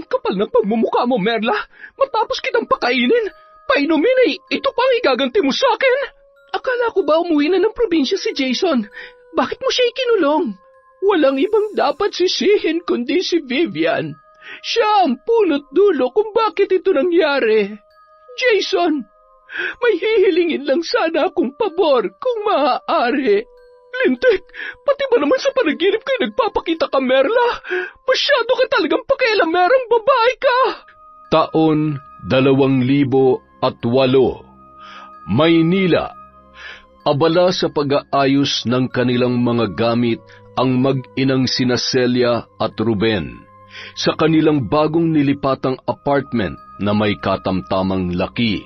kapal ng pagmumukha mo, Merla. Matapos kitang pakainin, painumin ay ito pang igaganti mo sa akin. Akala ko ba umuwi na ng probinsya si Jason? Bakit mo siya ikinulong? Walang ibang dapat sisihin kundi si Vivian. Siya ang punot dulo kung bakit ito nangyari. Jason, may hihilingin lang sana akong pabor kung maaari. Lintik, pati ba naman sa panaginip kayo nagpapakita ka, Merla? Masyado ka talagang pakialamerang babae ka. Taon 2008, Maynila. Abala sa pag-aayos ng kanilang mga gamit ang mag-inang sina Celia at Ruben sa kanilang bagong nilipatang apartment na may katamtamang laki.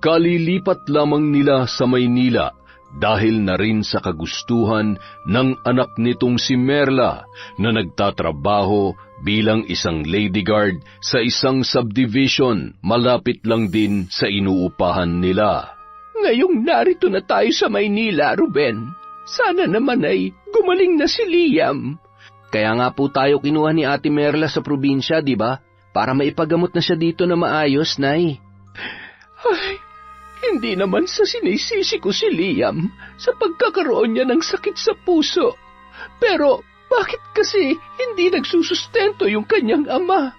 Kalilipat lamang nila sa Maynila dahil na rin sa kagustuhan ng anak nitong si Merla na nagtatrabaho bilang isang lady guard sa isang subdivision malapit lang din sa inuupahan nila. Ngayong narito na tayo sa Maynila, Ruben, sana naman ay gumaling na si Liam. Kaya nga po tayo kinuha ni Ate Merla sa probinsya, di ba? Para maipagamot na siya dito na maayos, Nay. Ay, hindi naman sa sinisisi ko si Liam sa pagkakaroon niya ng sakit sa puso. Pero bakit kasi hindi nagsusustento yung kanyang ama?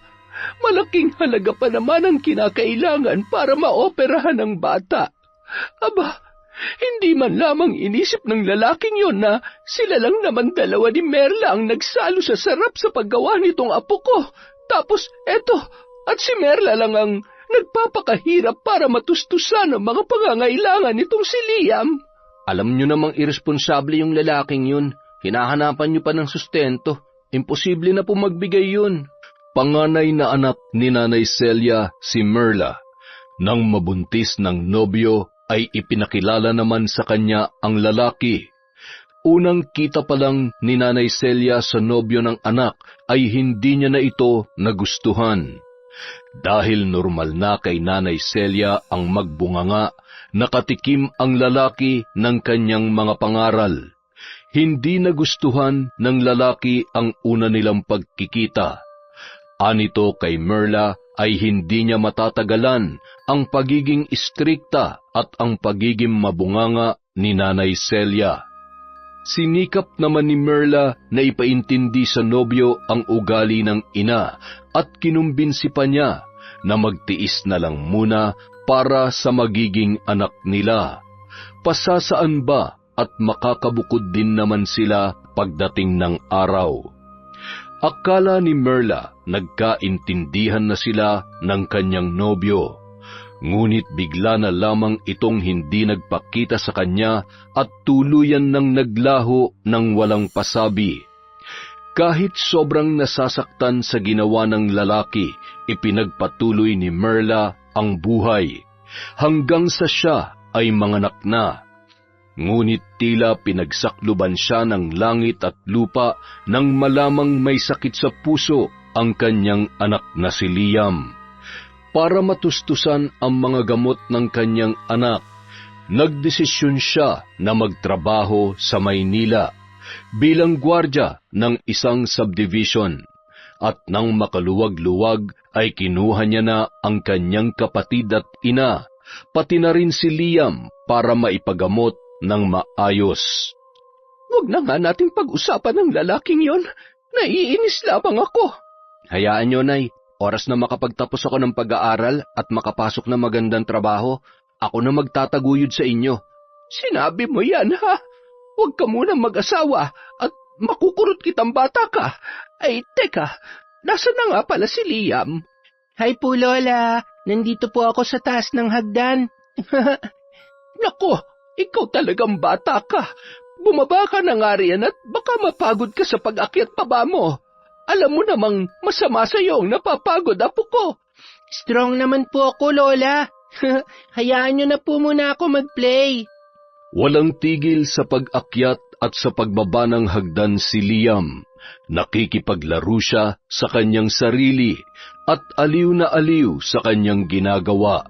Malaking halaga pa naman ang kinakailangan para maoperahan ang bata. Aba, hindi man lamang inisip ng lalaking yon na sila lang naman dalawa ni Merla ang nagsalo sa sarap sa paggawa nitong apo ko. Tapos eto, at si Merla lang ang nagpapakahirap para matustusan ang mga pangangailangan nitong si Liam. Alam nyo namang irresponsable yung lalaking yun. Hinahanapan nyo pa ng sustento. Imposible na po magbigay yun. Panganay na anak ni Nanay Celia si Merla. Nang mabuntis ng nobyo ay ipinakilala naman sa kanya ang lalaki. Unang kita pa lang ni Nanay Celia sa nobyo ng anak ay hindi niya na ito nagustuhan. Dahil normal na kay Nanay Celia ang magbunganga, nakatikim ang lalaki ng kanyang mga pangaral. Hindi nagustuhan ng lalaki ang una nilang pagkikita. Anito kay Merla ay hindi niya matatagalan ang pagiging istrikta at ang pagiging mabunganga ni Nanay Celia. Sinikap naman ni Merla na ipaintindi sa nobyo ang ugali ng ina at kinumbinsi pa niya na magtiis na lang muna para sa magiging anak nila. Pasasaan ba at makakabukod din naman sila pagdating ng araw. Akala ni Merla nagkaintindihan na sila ng kanyang nobyo. Ngunit bigla na lamang itong hindi nagpakita sa kanya at tuluyan nang naglaho ng walang pasabi. Kahit sobrang nasasaktan sa ginawa ng lalaki, ipinagpatuloy ni Merla ang buhay, hanggang sa siya ay manganak na. Ngunit tila pinagsakluban siya ng langit at lupa nang malamang may sakit sa puso ang kanyang anak na si Liam. Para matustusan ang mga gamot ng kanyang anak, nagdesisyon siya na magtrabaho sa Maynila bilang gwardya ng isang subdivision. At nang makaluwag-luwag ay kinuha niya na ang kanyang kapatid at ina, pati na rin si Liam para maipagamot ng maayos. Huwag na nga nating pag-usapan ng lalaking yon. Naiinis lamang ako. Hayaan nyo, Nay. Oras na makapagtapos ako ng pag-aaral at makapasok na magandang trabaho, ako na magtataguyod sa inyo. Sinabi mo yan, ha? Huwag ka muna mag-asawa at makukurot kitang bata ka. Ay, teka, nasa na nga pala si Liam? Hi po, Lola. Nandito po ako sa taas ng hagdan. Nako, ikaw talagang bata ka. Bumaba ka na nga riyan at baka mapagod ka sa pag-akyat paba mo. Alam mo namang masama sa iyo ang napapagod, apo ko. Strong naman po ako, Lola. Hayaan nyo na po muna ako mag-play. Walang tigil sa pag-akyat at sa pagbaba ng hagdan si Liam. Nakikipaglaro siya sa kanyang sarili at aliw na aliw sa kanyang ginagawa.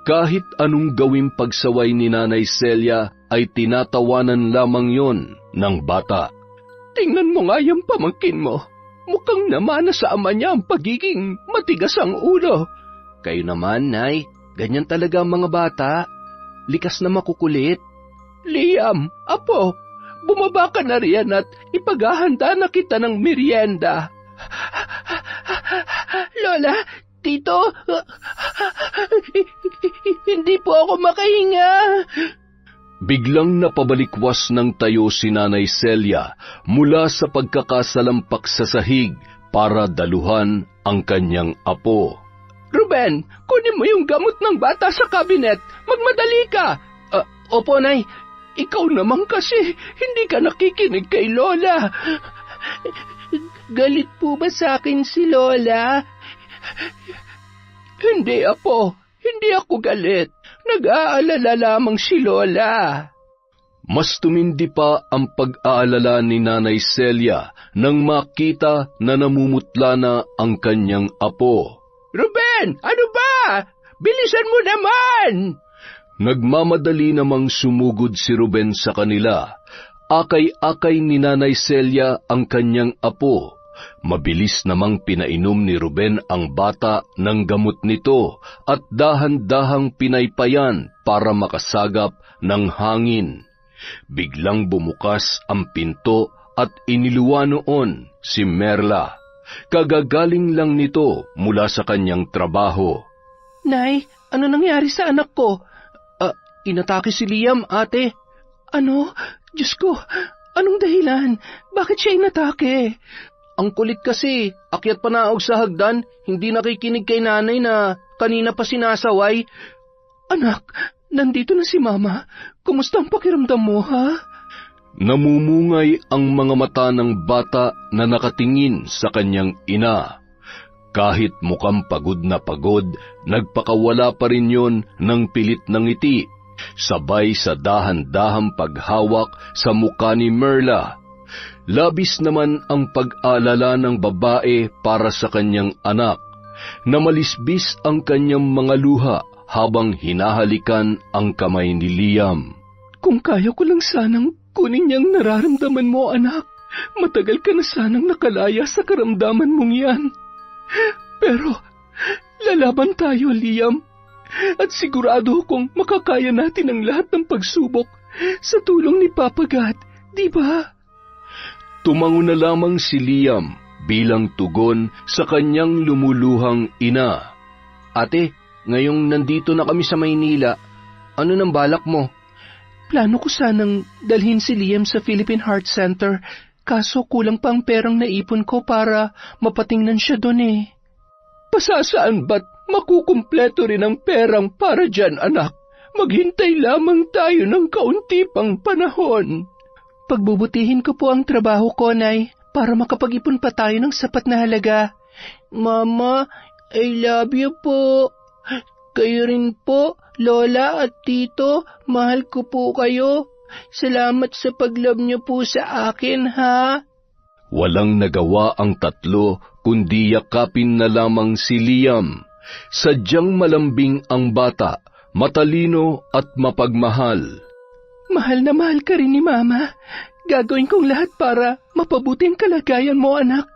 Kahit anong gawing pagsaway ni Nanay Celia ay tinatawanan lamang yon ng bata. Tingnan mo nga yung pamangkin mo. mukhang namana sa ama niya ang pagiging matigas ang ulo. Kayo naman, Nay. Ganyan talaga ang mga bata. Likas na makukulit. Liam, apo, bumaba ka na riyan at ipaghahanda na kita ng merienda. Lola, Tito, hindi po ako makahinga. Biglang napabalikwas ng tayo si Nanay Celia mula sa pagkakasalampak sa sahig para daluhan ang kanyang apo. Ruben, kunin mo yung gamot ng bata sa kabinet. Magmadali ka. Opo, Nay. Ikaw naman kasi, hindi ka nakikinig kay Lola. Galit po ba sa akin si Lola? Hindi, apo. Hindi ako galit. Nag-aalala lamang si Lola. Mas tumindi pa ang pag-aalala ni Nanay Celia nang makita na namumutla na ang kanyang apo. Ruben, ano ba? Bilisan mo naman! Nagmamadali namang sumugod si Ruben sa kanila. Akay-akay ni Nanay Celia ang kanyang apo. Mabilis namang pinainom ni Ruben ang bata ng gamot nito at dahan-dahang pinaypayan para makasagap ng hangin. Biglang bumukas ang pinto at iniluwa noon si Merla. Kagagaling lang nito mula sa kanyang trabaho. Nay, ano nangyari sa anak ko? Inatake si Liam, ate. Ano? Diyos ko, anong dahilan? Bakit siya inatake? Ang kulit kasi, akyat pa naog sa hagdan, hindi nakikinig kay nanay na kanina pa sinasaway. Anak, nandito na si Mama. Kumusta ang pakiramdam mo, ha? Namumungay ang mga mata ng bata na nakatingin sa kanyang ina. Kahit mukhang pagod, nagpakawala pa rin yon ng pilit ng ngiti, sabay sa dahan-dahang paghawak sa mukha ni Merla. Labis naman ang pag-alala ng babae para sa kanyang anak, na malisbis ang kanyang mga luha habang hinahalikan ang kamay ni Liam. Kung kaya ko lang sanang kunin niyang nararamdaman mo, anak. Matagal ka na sanang nakalaya sa karamdaman mong yan. Pero, lalaban tayo, Liam. At sigurado kong makakaya natin ang lahat ng pagsubok sa tulong ni Papa God, di ba? Tumango na lamang si Liam bilang tugon sa kanyang lumuluhang ina. Ate, ngayong nandito na kami sa Maynila, ano nang balak mo? Plano ko sanang dalhin si Liam sa Philippine Heart Center, kaso kulang pa ang perang naipon ko para mapatingnan siya doon eh. Pasasaan ba't makukumpleto rin ang perang para dyan, anak? Maghintay lamang tayo ng kaunti pang panahon. Pagbubutihin ko po ang trabaho ko, Nay, para makapag-ipon pa tayo ng sapat na halaga. Mama, I love you po. Kayo rin po, Lola at Tito, mahal ko po kayo. Salamat sa pag-love niyo po sa akin, ha? Walang nagawa ang tatlo kundi yakapin na lamang si Liam. Sadyang malambing ang bata, matalino at mapagmahal. Mahal na mahal ka rin ni Mama. Gagawin kong lahat para mapabuting kalagayan mo, anak.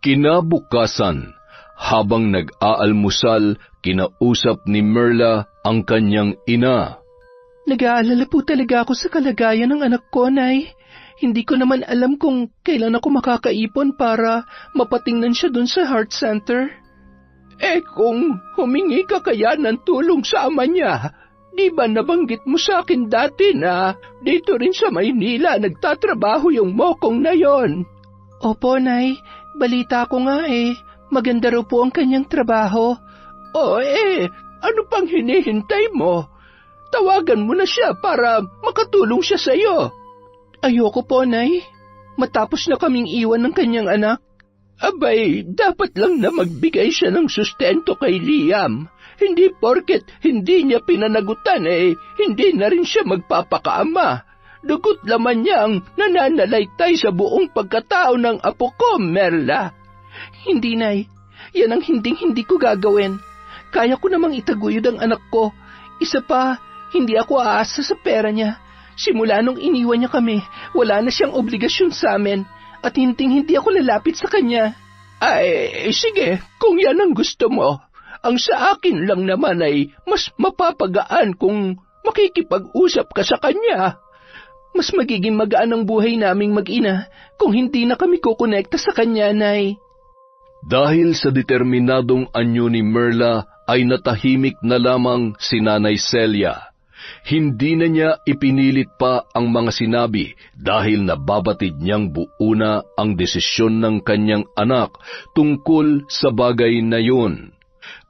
Kinabukasan, habang nag-aalmusal, kinausap ni Merla ang kanyang ina. Nag-aalala po talaga ako sa kalagayan ng anak ko, Nay. Hindi ko naman alam kung kailan ako makakaipon para mapatingnan siya dun sa heart center. Kung humingi ka kaya ng tulong sa ama niya, di ba nabanggit mo sa akin dati na dito rin sa Maynila nagtatrabaho yung mokong na yon? Opo, Nay. Balita ko nga eh. Maganda raw po ang kanyang trabaho. Ano pang hinihintay mo? Tawagan mo na siya para makatulong siya sa'yo. Ayoko po, Nay. Matapos na kaming iwan ng kanyang anak. Abay, dapat lang na magbigay siya ng sustento kay Liam. Hindi porket hindi niya pinanagutan hindi na rin siya magpapakaama. Dugot laman niya ang nananalaytay sa buong pagkatao ng apo ko, Merla. Hindi, Nay. Yan ang hindi ko gagawin. Kaya ko namang itaguyod ang anak ko. Isa pa, hindi ako aasa sa pera niya. Simula nung iniwan niya kami, wala na siyang obligasyon sa amin. at hindi ako lalapit sa kanya. Ay, sige, kung yan ang gusto mo. Ang sa akin lang naman ay mas mapapagaan kung makikipag-usap ka sa kanya. Mas magiging magaan ang buhay naming mag-ina kung hindi na kami kukonekta sa kanya, Nay. Dahil sa determinadong anyo ni Merla ay natahimik na lamang si Nanay Celia. Hindi na niya ipinilit pa ang mga sinabi dahil nababatid niyang buo na ang desisyon ng kanyang anak tungkol sa bagay na yun.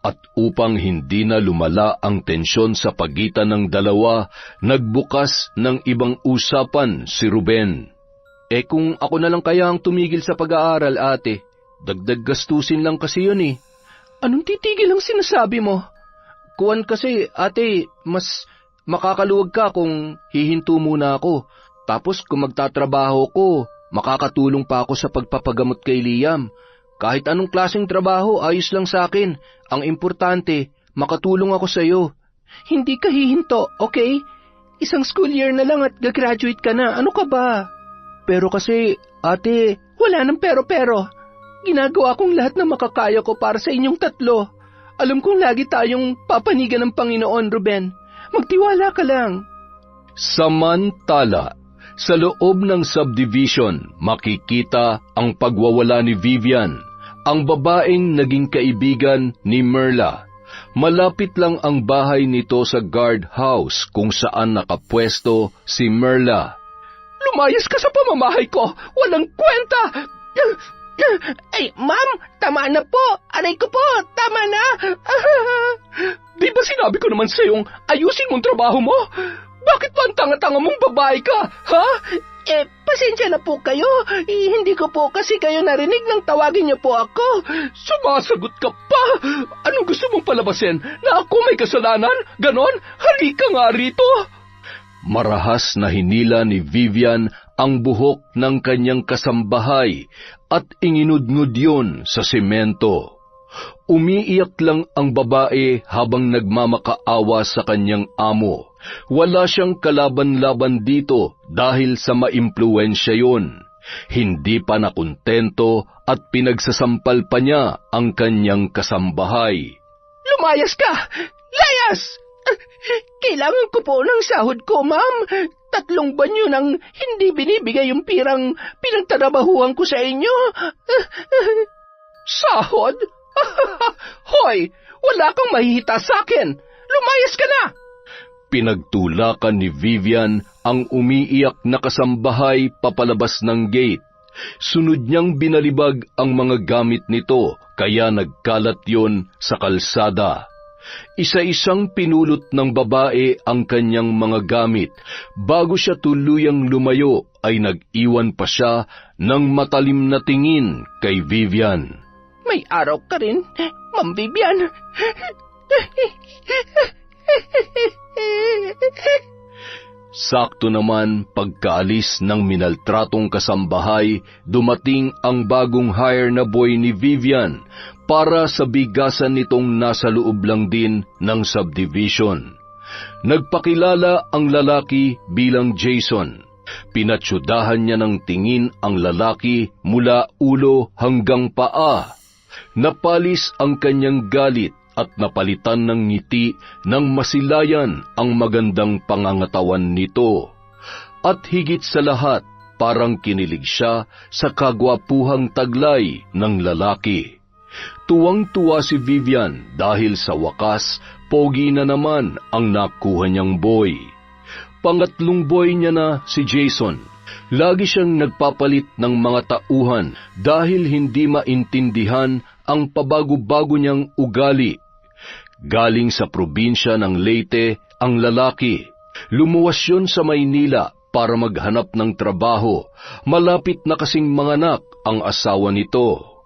At upang hindi na lumala ang tensyon sa pagitan ng dalawa, nagbukas ng ibang usapan si Ruben. Kung ako na lang kaya ang tumigil sa pag-aaral, ate, dagdag gastusin lang kasi yun eh. Anong titigil ang sinasabi mo? Kuwan kasi, ate, mas makakaluwag ka kung hihinto muna ako. Tapos kung magtatrabaho ko, makakatulong pa ako sa pagpapagamot kay Liam. Kahit anong klaseng trabaho, ayos lang sa akin. Ang importante, makatulong ako sa iyo. Hindi ka hihinto, okay? Isang school year na lang at gagraduate ka na. Ano ka ba? Pero kasi, ate, wala nang pero-pero. Ginagawa kong lahat ng makakaya ko para sa inyong tatlo. Alam kong lagi tayong papanigan ng Panginoon, Ruben. Magtiwala ka lang. Samantala, sa loob ng subdivision, makikita ang pagwawala ni Vivian, ang babaeng naging kaibigan ni Merla. Malapit lang ang bahay nito sa guardhouse kung saan nakapwesto si Merla. Lumayas ka sa pamamahay ko! Walang kwenta! Ay, ma'am, tama na po! Aray ko po, tama na! Di ba sinabi ko naman sa'yong ayusin mong trabaho mo? Bakit pa ang tanga-tanga mong babae ka, ha? Pasensya na po kayo. Hindi ko po kasi kayo narinig nang tawagin niyo po ako. Sumasagot ka pa! Anong gusto mong palabasin? Na ako may kasalanan? Ganon? Halika nga rito! Marahas na hinila ni Vivian ang buhok ng kanyang kasambahay at inginudngod yun sa semento. Umiiyak lang ang babae habang nagmamakaawa sa kanyang amo. Wala siyang kalaban-laban dito dahil sa maimpluwensya yun. Hindi pa nakontento at pinagsasampal pa niya ang kanyang kasambahay. Lumayas ka! Layas! Kailangan ko po ng sahod ko, ma'am. 3 banyo nang hindi binibigay yung pirang pinagtatrabahuhan ko sa inyo. Sahod? Hoy, wala kang mahihita sa akin. Lumayas ka na! Pinagtulakan ni Vivian ang umiiyak na kasambahay papalabas ng gate. Sunod niyang binalibag ang mga gamit nito, kaya nagkalat yon sa kalsada. Isa-isang pinulot ng babae ang kanyang mga gamit. Bago siya tuluyang lumayo, ay nag-iwan pa siya ng matalim na tingin kay Vivian. May araw ka rin, Ma'am Vivian. Sakto naman pagkaalis ng minaltratong kasambahay, dumating ang bagong hire na boy ni Vivian para sa bigasan nitong nasa loob lang din ng subdivision. Nagpakilala ang lalaki bilang Jason. Pinatsyodahan niya ng tingin ang lalaki mula ulo hanggang paa. Napalis ang kanyang galit at napalitan ng ngiti ng masilayan ang magandang pangangatawan nito. At higit sa lahat, parang kinilig siya sa kagwapuhang taglay ng lalaki. Tuwang-tuwa si Vivian dahil sa wakas, pogi na naman ang nakuha niyang boy. Pangatlong boy niya na si Jason. Lagi siyang nagpapalit ng mga tauhan dahil hindi maintindihan ang pabago-bago niyang ugali. Galing sa probinsya ng Leyte ang lalaki. Lumuwas yun sa Maynila para maghanap ng trabaho. Malapit na kasing manganak ang asawa nito.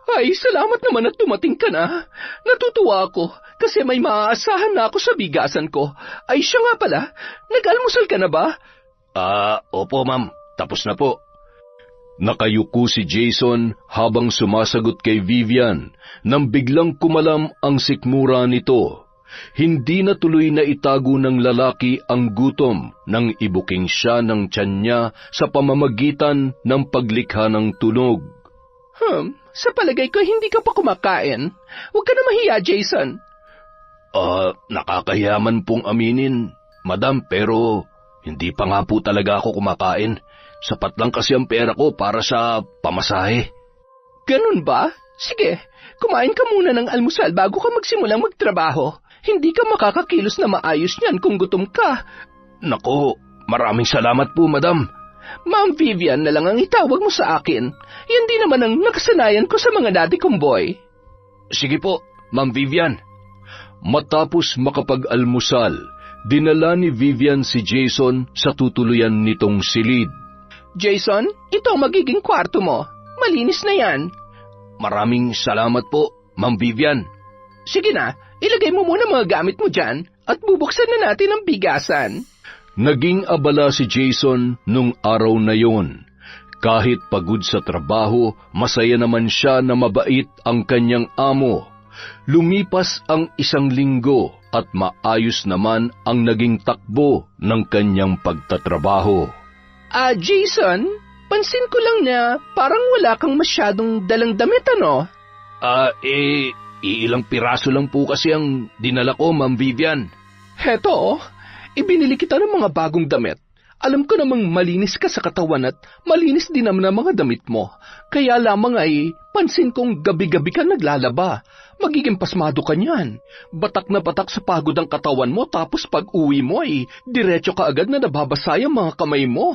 Ay, salamat naman at dumating ka na. Natutuwa ako kasi may maaasahan na ako sa bigasan ko. Ay, siya nga pala, nag-almusal ka na ba? Opo ma'am, tapos na po. Nakayuko si Jason habang sumasagot kay Vivian nang biglang kumalam ang sikmura nito. Hindi na tuloy na itago ng lalaki ang gutom nang ibuking siya ng tiyan niya sa pamamagitan ng paglikha ng tunog. Sa palagay ko hindi ka pa kumakain. Huwag ka na mahiya, Jason. Nakakahiyaman pong aminin, Madam, pero hindi pa nga po talaga ako kumakain. Sapat lang kasi ang pera ko para sa pamasahe. Ganun ba? Sige, kumain ka muna ng almusal bago ka magsimulang magtrabaho. Hindi ka makakakilos na maayos niyan kung gutom ka. Nako, maraming salamat po, Madam. Ma'am Vivian na lang ang itawag mo sa akin. Yan din naman ang nakasanayan ko sa mga dati kong boy. Sige po, Ma'am Vivian. Matapos makapag-almusal, dinala ni Vivian si Jason sa tutuluyan nitong silid. Jason, ito ang magiging kwarto mo. Malinis na yan. Maraming salamat po, Ma'am Vivian. Sige na, ilagay mo muna mga gamit mo dyan at bubuksan na natin ang bigasan. Naging abala si Jason nung araw na yon. Kahit pagod sa trabaho, masaya naman siya na mabait ang kanyang amo. Lumipas ang 1 linggo at maayos naman ang naging takbo ng kanyang pagtatrabaho. Jason, pansin ko lang na parang wala kang masyadong dalang damit, ano? Iilang piraso lang po kasi ang dinala ko, Ma'am Vivian. Heto, ibinili kita ng mga bagong damit. Alam ko namang malinis ka sa katawan at malinis din naman ang mga damit mo. Kaya lamang ay pansin kong gabi-gabi ka naglalaba. Magiging pasmado ka niyan. Batak na batak sa pagod ang katawan mo tapos pag uwi mo ay diretso ka agad na nababasay ang mga kamay mo.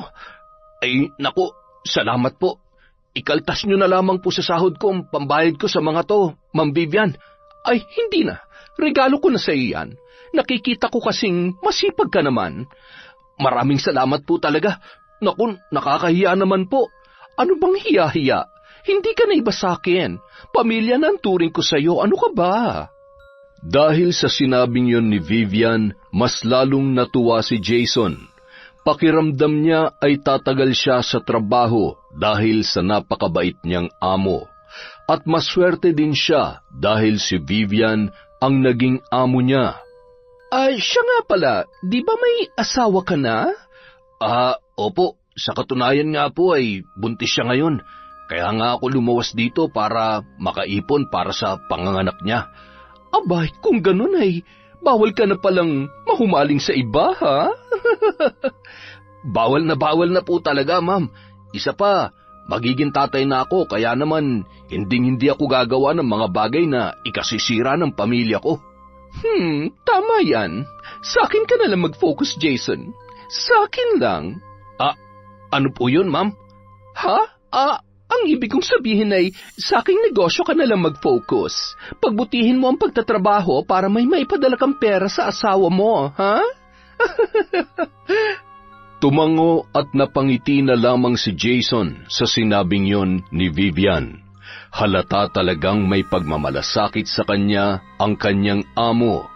Ay, naku, salamat po. Ikaltas nyo na lamang po sa sahod ko ang pambayad ko sa mga to, Ma'am Vivian. Ay, hindi na. Regalo ko na sa iyo yan. Nakikita ko kasing masipag ka naman. Maraming salamat po talaga. Naku, nakakahiya naman po. Ano bang hiya-hiya? Hindi ka na iba sa akin. Pamilya na ang turing ko sa iyo. Ano ka ba? Dahil sa sinabing yon ni Vivian, mas lalong natuwa si Jason. Pakiramdam niya ay tatagal siya sa trabaho dahil sa napakabait niyang amo. At maswerte din siya dahil si Vivian ang naging amo niya. Siya nga pala, di ba may asawa ka na? Opo. Sa katunayan nga po ay buntis siya ngayon. Kaya nga ako lumawas dito para makaipon para sa panganganak niya. Abay, kung ganun ay bawal ka na palang mahumaling sa iba, ha? Bawal na po talaga, Ma'am. Isa pa, magiging tatay na ako kaya naman hindi ako gagawa ng mga bagay na ikasisira ng pamilya ko. Tama yan. Sa akin ka na lang mag-focus, Jason. Sa akin lang. Ano po yun, Ma'am? Ha? Ang ibig kong sabihin ay sa aking negosyo ka na lang mag-focus. Pagbutihin mo ang pagtatrabaho para may maipadala kang pera sa asawa mo, ha? Tumango at napangiti na lamang si Jason sa sinabing yon ni Vivian. Halata talagang may pagmamalasakit sa kanya ang kanyang amo.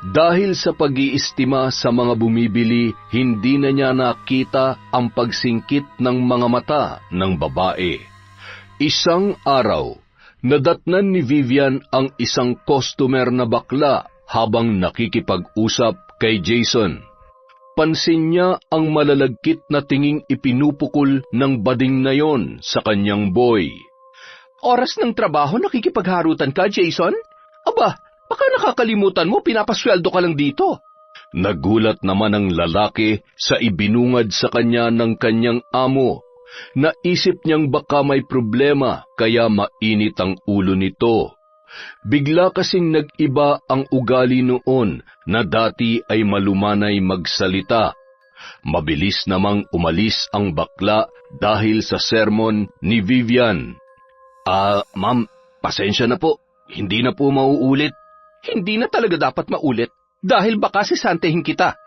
Dahil sa pag-iistima sa mga bumibili, hindi na niya nakita ang pagsingkit ng mga mata ng babae. Isang araw, nadatnan ni Vivian ang isang customer na bakla habang nakikipag-usap kay Jason. Pansin niya ang malalagkit na tinging ipinupukol ng bading na yon sa kanyang boy. Oras ng trabaho, nakikipagharutan ka, Jason? Aba, baka nakakalimutan mo, pinapasweldo ka lang dito. Nagulat naman ang lalaki sa ibinungad sa kanya ng kanyang amo. Naisip niyang baka may problema kaya mainit ang ulo nito. Bigla kasing nag-iba ang ugali noon na dati ay malumanay magsalita. Mabilis namang umalis ang bakla dahil sa sermon ni Vivian. Ma'am, pasensya na po. Hindi na po mauulit. Hindi na talaga dapat maulit dahil baka sisantehin kita.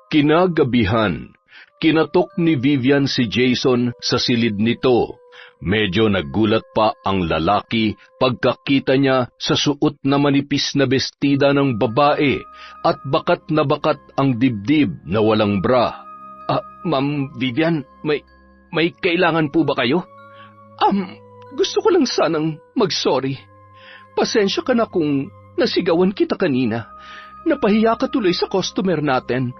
Kinagabihan, kinatok ni Vivian si Jason sa silid nito. Medyo nagulat pa ang lalaki pagkakita niya sa suot na manipis na bestida ng babae at bakat na bakat ang dibdib na walang bra. Ma'am Vivian, may kailangan po ba kayo? Gusto ko lang sanang mag-sorry. Pasensya ka na kung nasigawan kita kanina. Napahiya ka tuloy sa customer natin.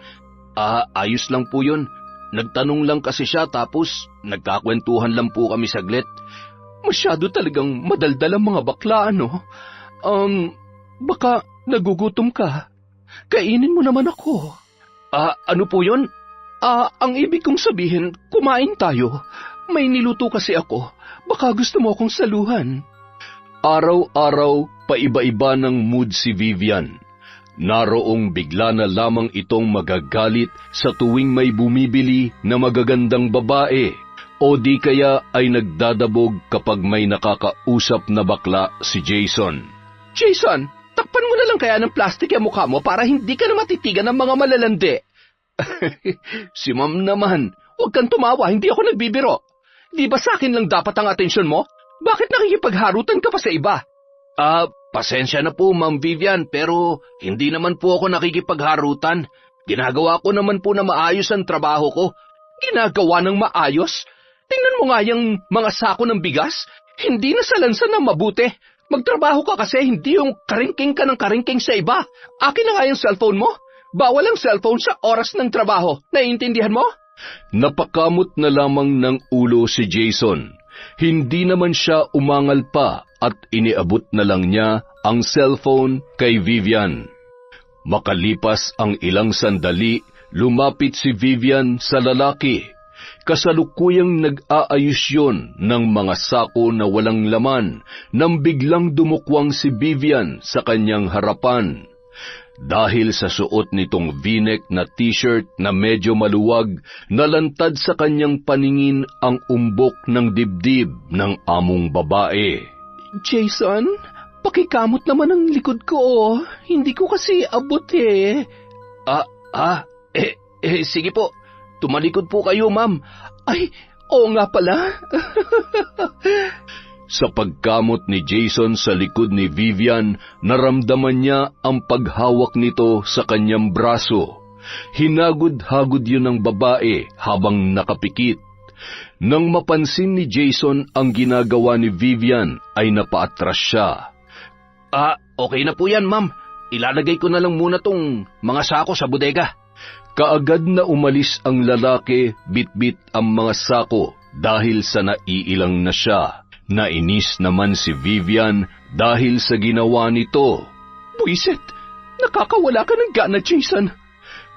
Ayos lang po yun. Nagtanong lang kasi siya tapos nagkakwentuhan lang po kami saglit. Masyado talagang madaldal ang mga bakla, ano? Baka nagugutom ka. Kainin mo naman ako. Ano po yun? Ang ibig kong sabihin, kumain tayo. May niluto kasi ako. Baka gusto mo akong saluhan. Araw-araw, paiba-iba ng mood si Vivian. Naroong bigla na lamang itong magagalit sa tuwing may bumibili na magagandang babae o di kaya ay nagdadabog kapag may nakakausap na bakla si Jason. Jason, takpan mo na lang kaya ng plastic ang mukha mo para hindi ka na matitigan ng mga malalandi. Si Ma'am naman, huwag kang tumawa, hindi ako nagbibiro. Di ba sa akin lang dapat ang atensyon mo? Bakit nakikipagharutan ka pa sa iba? Pasensya na po, Ma'am Vivian, pero hindi naman po ako nakikipagharutan. Ginagawa ko naman po na maayos ang trabaho ko. Ginagawa ng maayos? Tingnan mo nga yung mga sako ng bigas. Hindi na salansan ng mabuti. Magtrabaho ka kasi hindi yung karingking ka ng karingking sa iba. Akin na nga yung cellphone mo. Bawal ang cellphone sa oras ng trabaho. Naiintindihan mo? Napakamot na lamang ng ulo si Jason. Hindi naman siya umangal pa at iniabot na lang niya ang cellphone kay Vivian. Makalipas ang ilang sandali, lumapit si Vivian sa lalaki. Kasalukuyang nag-aayos yun ng mga sako na walang laman nang biglang dumukwang si Vivian sa kanyang harapan. Dahil sa suot nitong V-neck na t-shirt na medyo maluwag, nalantad sa kanyang paningin ang umbok ng dibdib ng among babae. Jason, pakikamot naman ang likod ko. Hindi ko kasi abot eh. Sige po. Tumalikod po kayo, ma'am. Ay, oo nga pala. Sa pagkamot ni Jason sa likod ni Vivian, naramdaman niya ang paghawak nito sa kanyang braso. Hinagod-hagod yun ng babae habang nakapikit. Nang mapansin ni Jason ang ginagawa ni Vivian, ay napaatras siya. Okay na po yan, ma'am. Ilalagay ko na lang muna tong mga sako sa bodega. Kaagad na umalis ang lalaki, bitbit ang mga sako dahil sa naiilang na siya. Nainis naman si Vivian dahil sa ginawa nito. Buisit, nakakawala ka ng gana, Jason.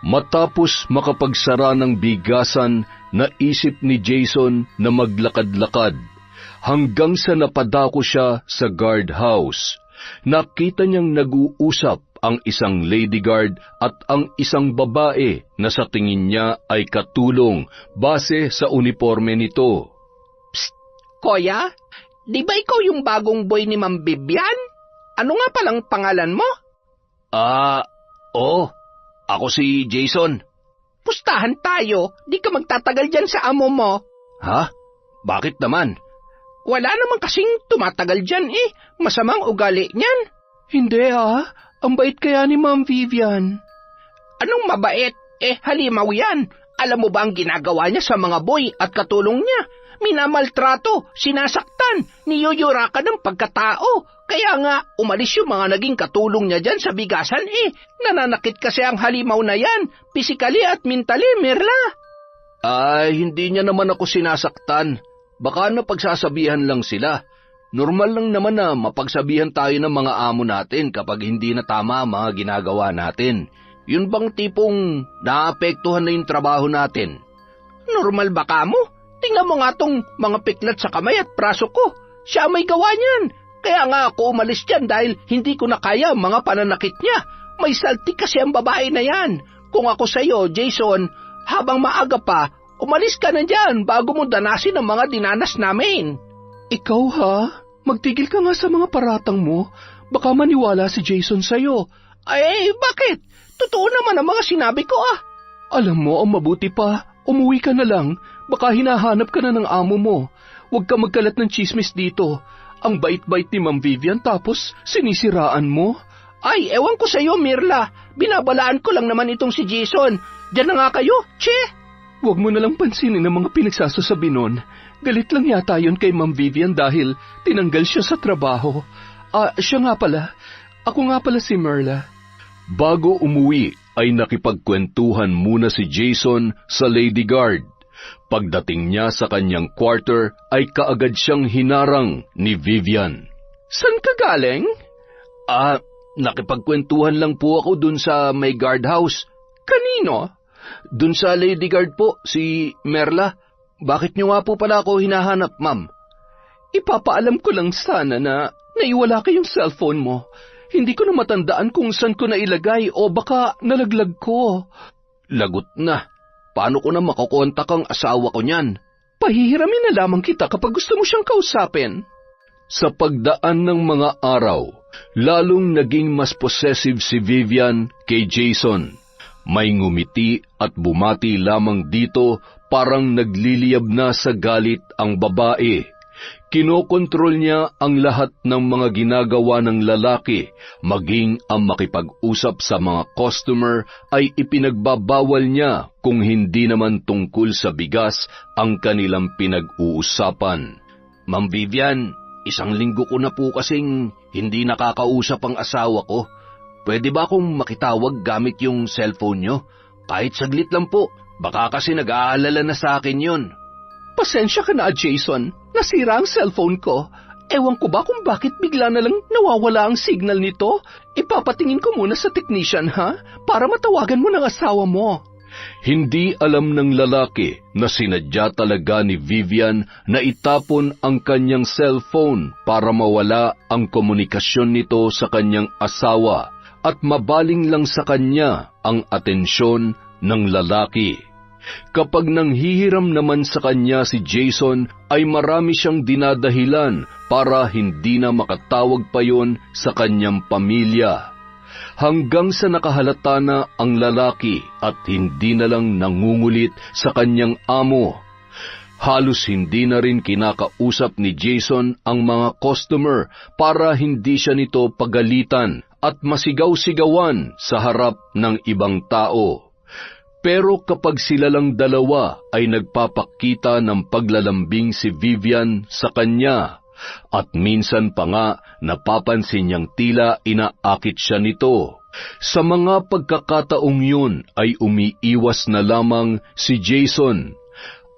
Matapos makapagsara ng bigasan, naisip ni Jason na maglakad-lakad hanggang sa napadako siya sa guardhouse. Nakita niyang nag-uusap ang isang lady guard at ang isang babae na sa tingin niya ay katulong base sa uniforme nito. Psst, Koya, di ba ikaw yung bagong boy ni Ma'am Vivian? Ano nga palang pangalan mo? Oo. Ako si Jason. Pustahan tayo, di ka magtatagal dyan sa amo mo. Ha? Bakit naman? Wala naman kasing tumatagal dyan eh. Masamang ugali niyan. Hindi ang bait kaya ni Ma'am Vivian. Anong mabait? Halimaw yan. Alam mo ba ang ginagawa niya sa mga boy at katulong niya? Minamaltrato, sinasaktan, niyuyurakan ng pagkatao. Kaya nga, umalis yung mga naging katulong niya dyan sa bigasan Nananakit kasi ang halimaw na yan, physically at mentally, Mirla. Hindi niya naman ako sinasaktan. Baka napagsasabihan lang sila. Normal lang naman na mapagsabihan tayo ng mga amo natin kapag hindi na tama ang mga ginagawa natin. Yun bang tipong naapektuhan na yung trabaho natin? Normal ba ka mo? Tingnan mo nga tong mga piklat sa kamay at braso ko. Siya may gawa niyan. Kaya nga ako umalis dyan dahil hindi ko na kaya ang mga pananakit niya. May saltik kasi ang babae na yan. Kung ako sa'yo, Jason, habang maaga pa, umalis ka na dyan bago mo danasin ang mga dinanas namin. Ikaw ha? Magtigil ka nga sa mga paratang mo. Baka maniwala si Jason sa'yo. Bakit? Totoo naman ang mga sinabi ko Alam mo, ang mabuti pa, umuwi ka na lang. Baka hinahanap ka na ng amo mo. Huwag ka magkalat ng chismis dito. Ang bait-bait ni Ma'am Vivian tapos sinisiraan mo. Ewan ko sa'yo, Mirla. Binabalaan ko lang naman itong si Jason. Diyan na nga kayo, Huwag mo nalang pansinin ang mga pinagsasasabi nun. Galit lang yata yun kay Ma'am Vivian dahil tinanggal siya sa trabaho. Siya nga pala, Ako nga pala si Merla. Bago umuwi ay nakipagkwentuhan muna si Jason sa Lady Guard. Pagdating niya sa kanyang quarter ay kaagad siyang hinarang ni Vivian. San ka galing? Nakipagkwentuhan lang po ako dun sa may guardhouse. Kanino? Dun sa Lady Guard po, si Merla. Bakit niyo nga po pala ako hinahanap, ma'am? Ipapaalam ko lang sana na naiwala kayong cellphone mo. Hindi ko na matandaan kung saan ko nailagay o baka nalaglag ko. Lagot na. Paano ko na makukontak ang asawa ko niyan? Pahihiramin na lamang kita kapag gusto mo siyang kausapin. Sa pagdaan ng mga araw, lalong naging mas possessive si Vivian kay Jason. May ngumiti at bumati lamang dito, parang nagliliyab na sa galit ang babae. Kinokontrol niya ang lahat ng mga ginagawa ng lalaki, maging ang makipag-usap sa mga customer ay ipinagbabawal niya kung hindi naman tungkol sa bigas ang kanilang pinag-uusapan. Ma'am Vivian, 1 linggo ko na po kasing hindi nakakausap ang asawa ko. Pwede ba akong makitawag gamit yung cellphone nyo? Kahit saglit lang po, baka kasi nag-aalala na sa akin yun. Pasensya ka na, Jason. Nasira ang cellphone ko. Ewan ko ba kung bakit bigla na lang nawawala ang signal nito? Ipapatingin ko muna sa technician, ha? Para matawagan mo ng asawa mo. Hindi alam ng lalaki na sinadya talaga ni Vivian na itapon ang kanyang cellphone para mawala ang komunikasyon nito sa kanyang asawa at mabaling lang sa kanya ang atensyon ng lalaki. Kapag nanghihiram naman sa kanya si Jason, ay marami siyang dinadahilan para hindi na makatawag pa yon sa kanyang pamilya. Hanggang sa nakahalata na ang lalaki at hindi na lang nangungulit sa kanyang amo. Halos hindi na rin kinakausap ni Jason ang mga customer para hindi siya nito pagalitan at masigaw-sigawan sa harap ng ibang tao. Pero kapag sila lang dalawa ay nagpapakita ng paglalambing si Vivian sa kanya, at minsan pa nga napapansin niyang tila inaakit siya nito. Sa mga pagkakataong yun ay umiiwas na lamang si Jason.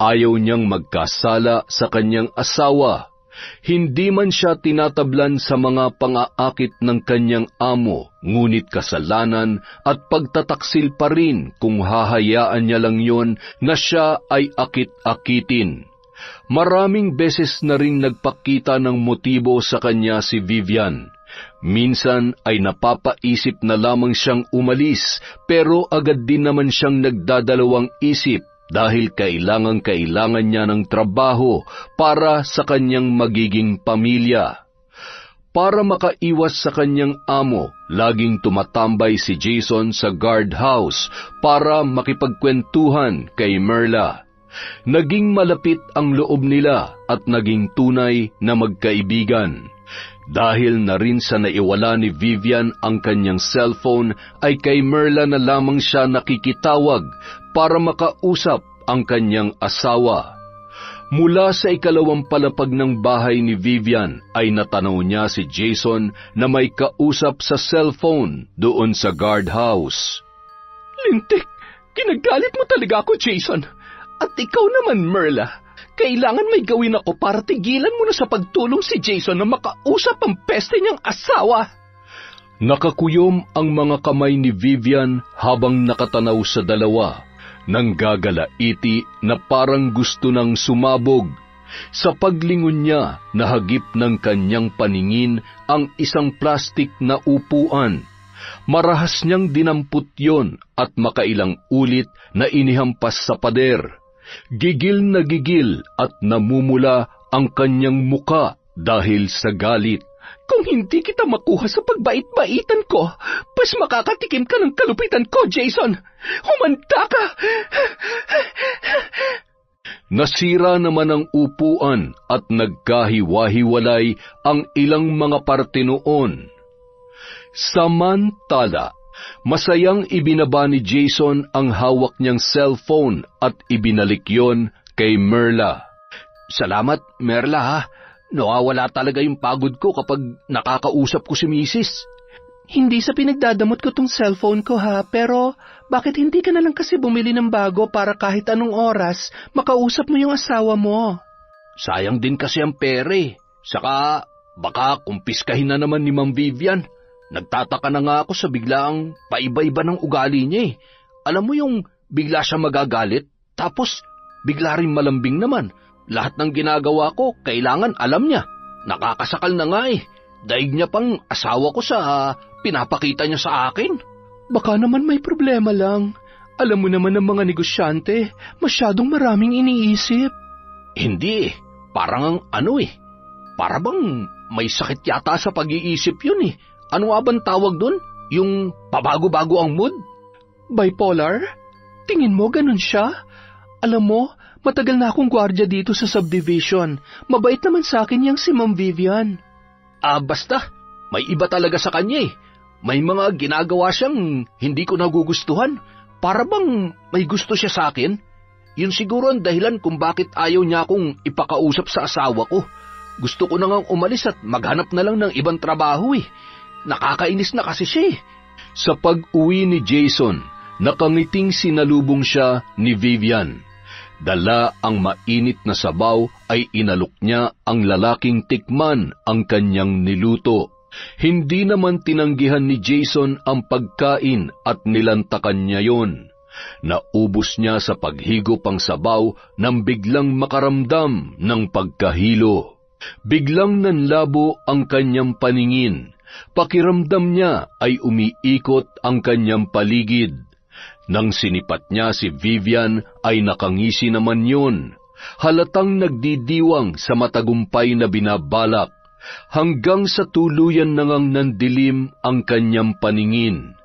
Ayaw niyang magkasala sa kanyang asawa. Hindi man siya tinatablan sa mga pang-aakit ng kanyang amo, ngunit kasalanan at pagtataksil pa rin kung hahayaan niya lang yon na siya ay akit-akitin. Maraming beses na rin nagpakita ng motibo sa kanya si Vivian. Minsan ay napapaisip na lamang siyang umalis, pero agad din naman siyang nagdadalawang isip dahil kailangan niya ng trabaho para sa kanyang magiging pamilya. Para makaiwas sa kanyang amo, laging tumatambay si Jason sa guardhouse para makipagkwentuhan kay Merla. Naging malapit ang loob nila at naging tunay na magkaibigan. Dahil na rin sa naiwala ni Vivian ang kanyang cellphone, ay kay Merla na lamang siya nakikitawag para makausap ang kanyang asawa. Mula sa 2 palapag ng bahay ni Vivian ay natanaw niya si Jason na may kausap sa cellphone doon sa guardhouse. Lintik, ginagalit mo talaga ako, Jason. At ikaw naman, Merla. Kailangan may gawin ako para tigilan mo na sa pagtulong si Jason na makausap ang peste niyang asawa. Nakakuyom ang mga kamay ni Vivian habang nakatanaw sa dalawa. Nanggagalaiti na parang gusto nang sumabog. Sa paglingon niya, nahagip ng kanyang paningin ang isang plastik na upuan. Marahas niyang dinampot yon at makailang ulit na inihampas sa pader. Gigil na gigil at namumula ang kanyang muka dahil sa galit. Kung hindi kita makuha sa pagbait-baitan ko, pas makakatikim ka ng kalupitan ko, Jason. Humanda ka! Nasira naman ang upuan at nagkahiwa-hiwalay ang ilang mga parte noon. Samantala, masayang ibinaba ni Jason ang hawak niyang cellphone at ibinalik yon kay Merla. Salamat, Merla, ha. Nawawala talaga yung pagod ko kapag nakakausap ko si Mrs. Hindi sa pinagdadamot ko tong cellphone ko ha, pero bakit hindi ka na lang kasi bumili ng bago para kahit anong oras makausap mo yung asawa mo? Sayang din kasi ang pere. Saka baka kumpiskahin na naman ni Ma'am Vivian. Nagtataka na nga ako sa biglaang paiba-iba ng ugali niya eh. Alam mo yung bigla siya magagalit, tapos bigla rin malambing naman. Lahat ng ginagawa ko, kailangan alam niya. Nakakasakal na nga eh. Daig niya pang asawa ko sa pinapakita niya sa akin. Baka naman may problema lang. Alam mo naman ng mga negosyante, masyadong maraming iniisip. Hindi eh. Parang ang ano eh. Para bang may sakit yata sa pag-iisip yun eh. Ano nga bang tawag dun? Yung pabago-bago ang mood? Bipolar? Tingin mo ganun siya? Alam mo, matagal na akong gwardiya dito sa subdivision. Mabait naman sa akin yang si Ma'am Vivian. Basta. May iba talaga sa kanya eh. May mga ginagawa siyang hindi ko nagugustuhan. Para bang may gusto siya sa akin? Yun siguro ang dahilan kung bakit ayaw niya akong ipakausap sa asawa ko. Gusto ko na ngang umalis at maghanap na lang ng ibang trabaho eh. Nakakainis na kasi siya eh. Sa pag-uwi ni Jason, nakangiting sinalubong siya ni Vivian. Dala ang mainit na sabaw ay inalok niya ang lalaking tikman ang kanyang niluto. Hindi naman tinanggihan ni Jason ang pagkain at nilantakan niya yon. Naubos niya sa paghigop ang sabaw nang biglang makaramdam ng pagkahilo. Biglang nanlabo ang kanyang paningin. Pakiramdam niya ay umiikot ang kanyang paligid. Nang sinipat niya si Vivian ay nakangisi naman yun. Halatang nagdidiwang sa matagumpay na binabalak. Hanggang sa tuluyan na ngang nandilim ang kanyang paningin.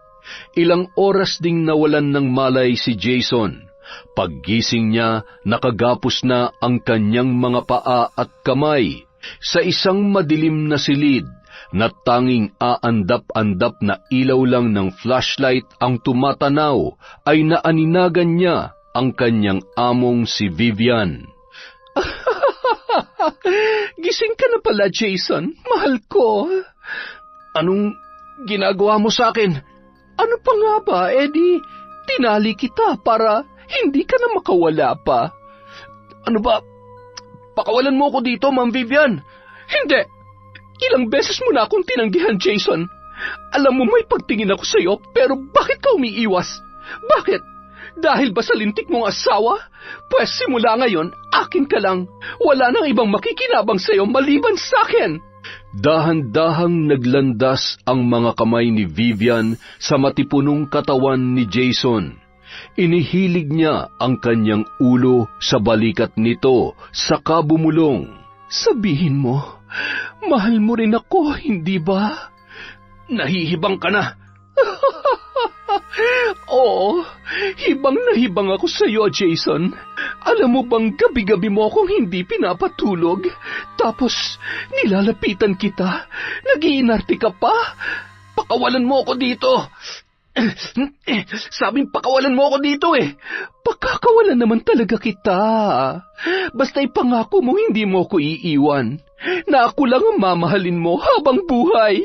Ilang oras ding nawalan ng malay si Jason. Paggising niya, nakagapos na ang kanyang mga paa at kamay sa isang madilim na silid na tanging aandap-andap na ilaw lang ng flashlight ang tumatanaw ay naaninagan niya ang kanyang among si Vivian. Gising ka na pala, Jason. Mahal ko. Anong ginagawa mo sa akin? Ano pa nga ba, Eddie? Tinali kita para hindi ka na makawala pa. Ano ba? Pakawalan mo ko dito, Ma'am Vivian. Hindi. Ilang beses mo na akong tinanggihan, Jason. Alam mo may pagtingin ako sa'yo, pero bakit ka umiiwas? Bakit? Dahil ba sa lintik mong asawa? Pwes simula ngayon, akin ka lang. Wala nang ibang makikinabang sa'yo maliban sa akin. Dahan-dahang naglandas ang mga kamay ni Vivian sa matipunong katawan ni Jason. Inihilig niya ang kanyang ulo sa balikat nito, saka bumulong. Sabihin mo, mahal mo rin ako, hindi ba? Nahihibang ka na. Oo, hibang na hibang ako sa iyo, Jason. Alam mo bang gabi-gabi mo akong hindi pinapatulog? Tapos, nilalapitan kita. Nag-iinarte ka pa. Pakawalan mo ako dito. Sabing pakawalan mo ako dito eh. Pakakawalan naman talaga kita. Basta ipangako mo hindi mo ako iiwan. Na ako lang ang mamahalin mo habang buhay.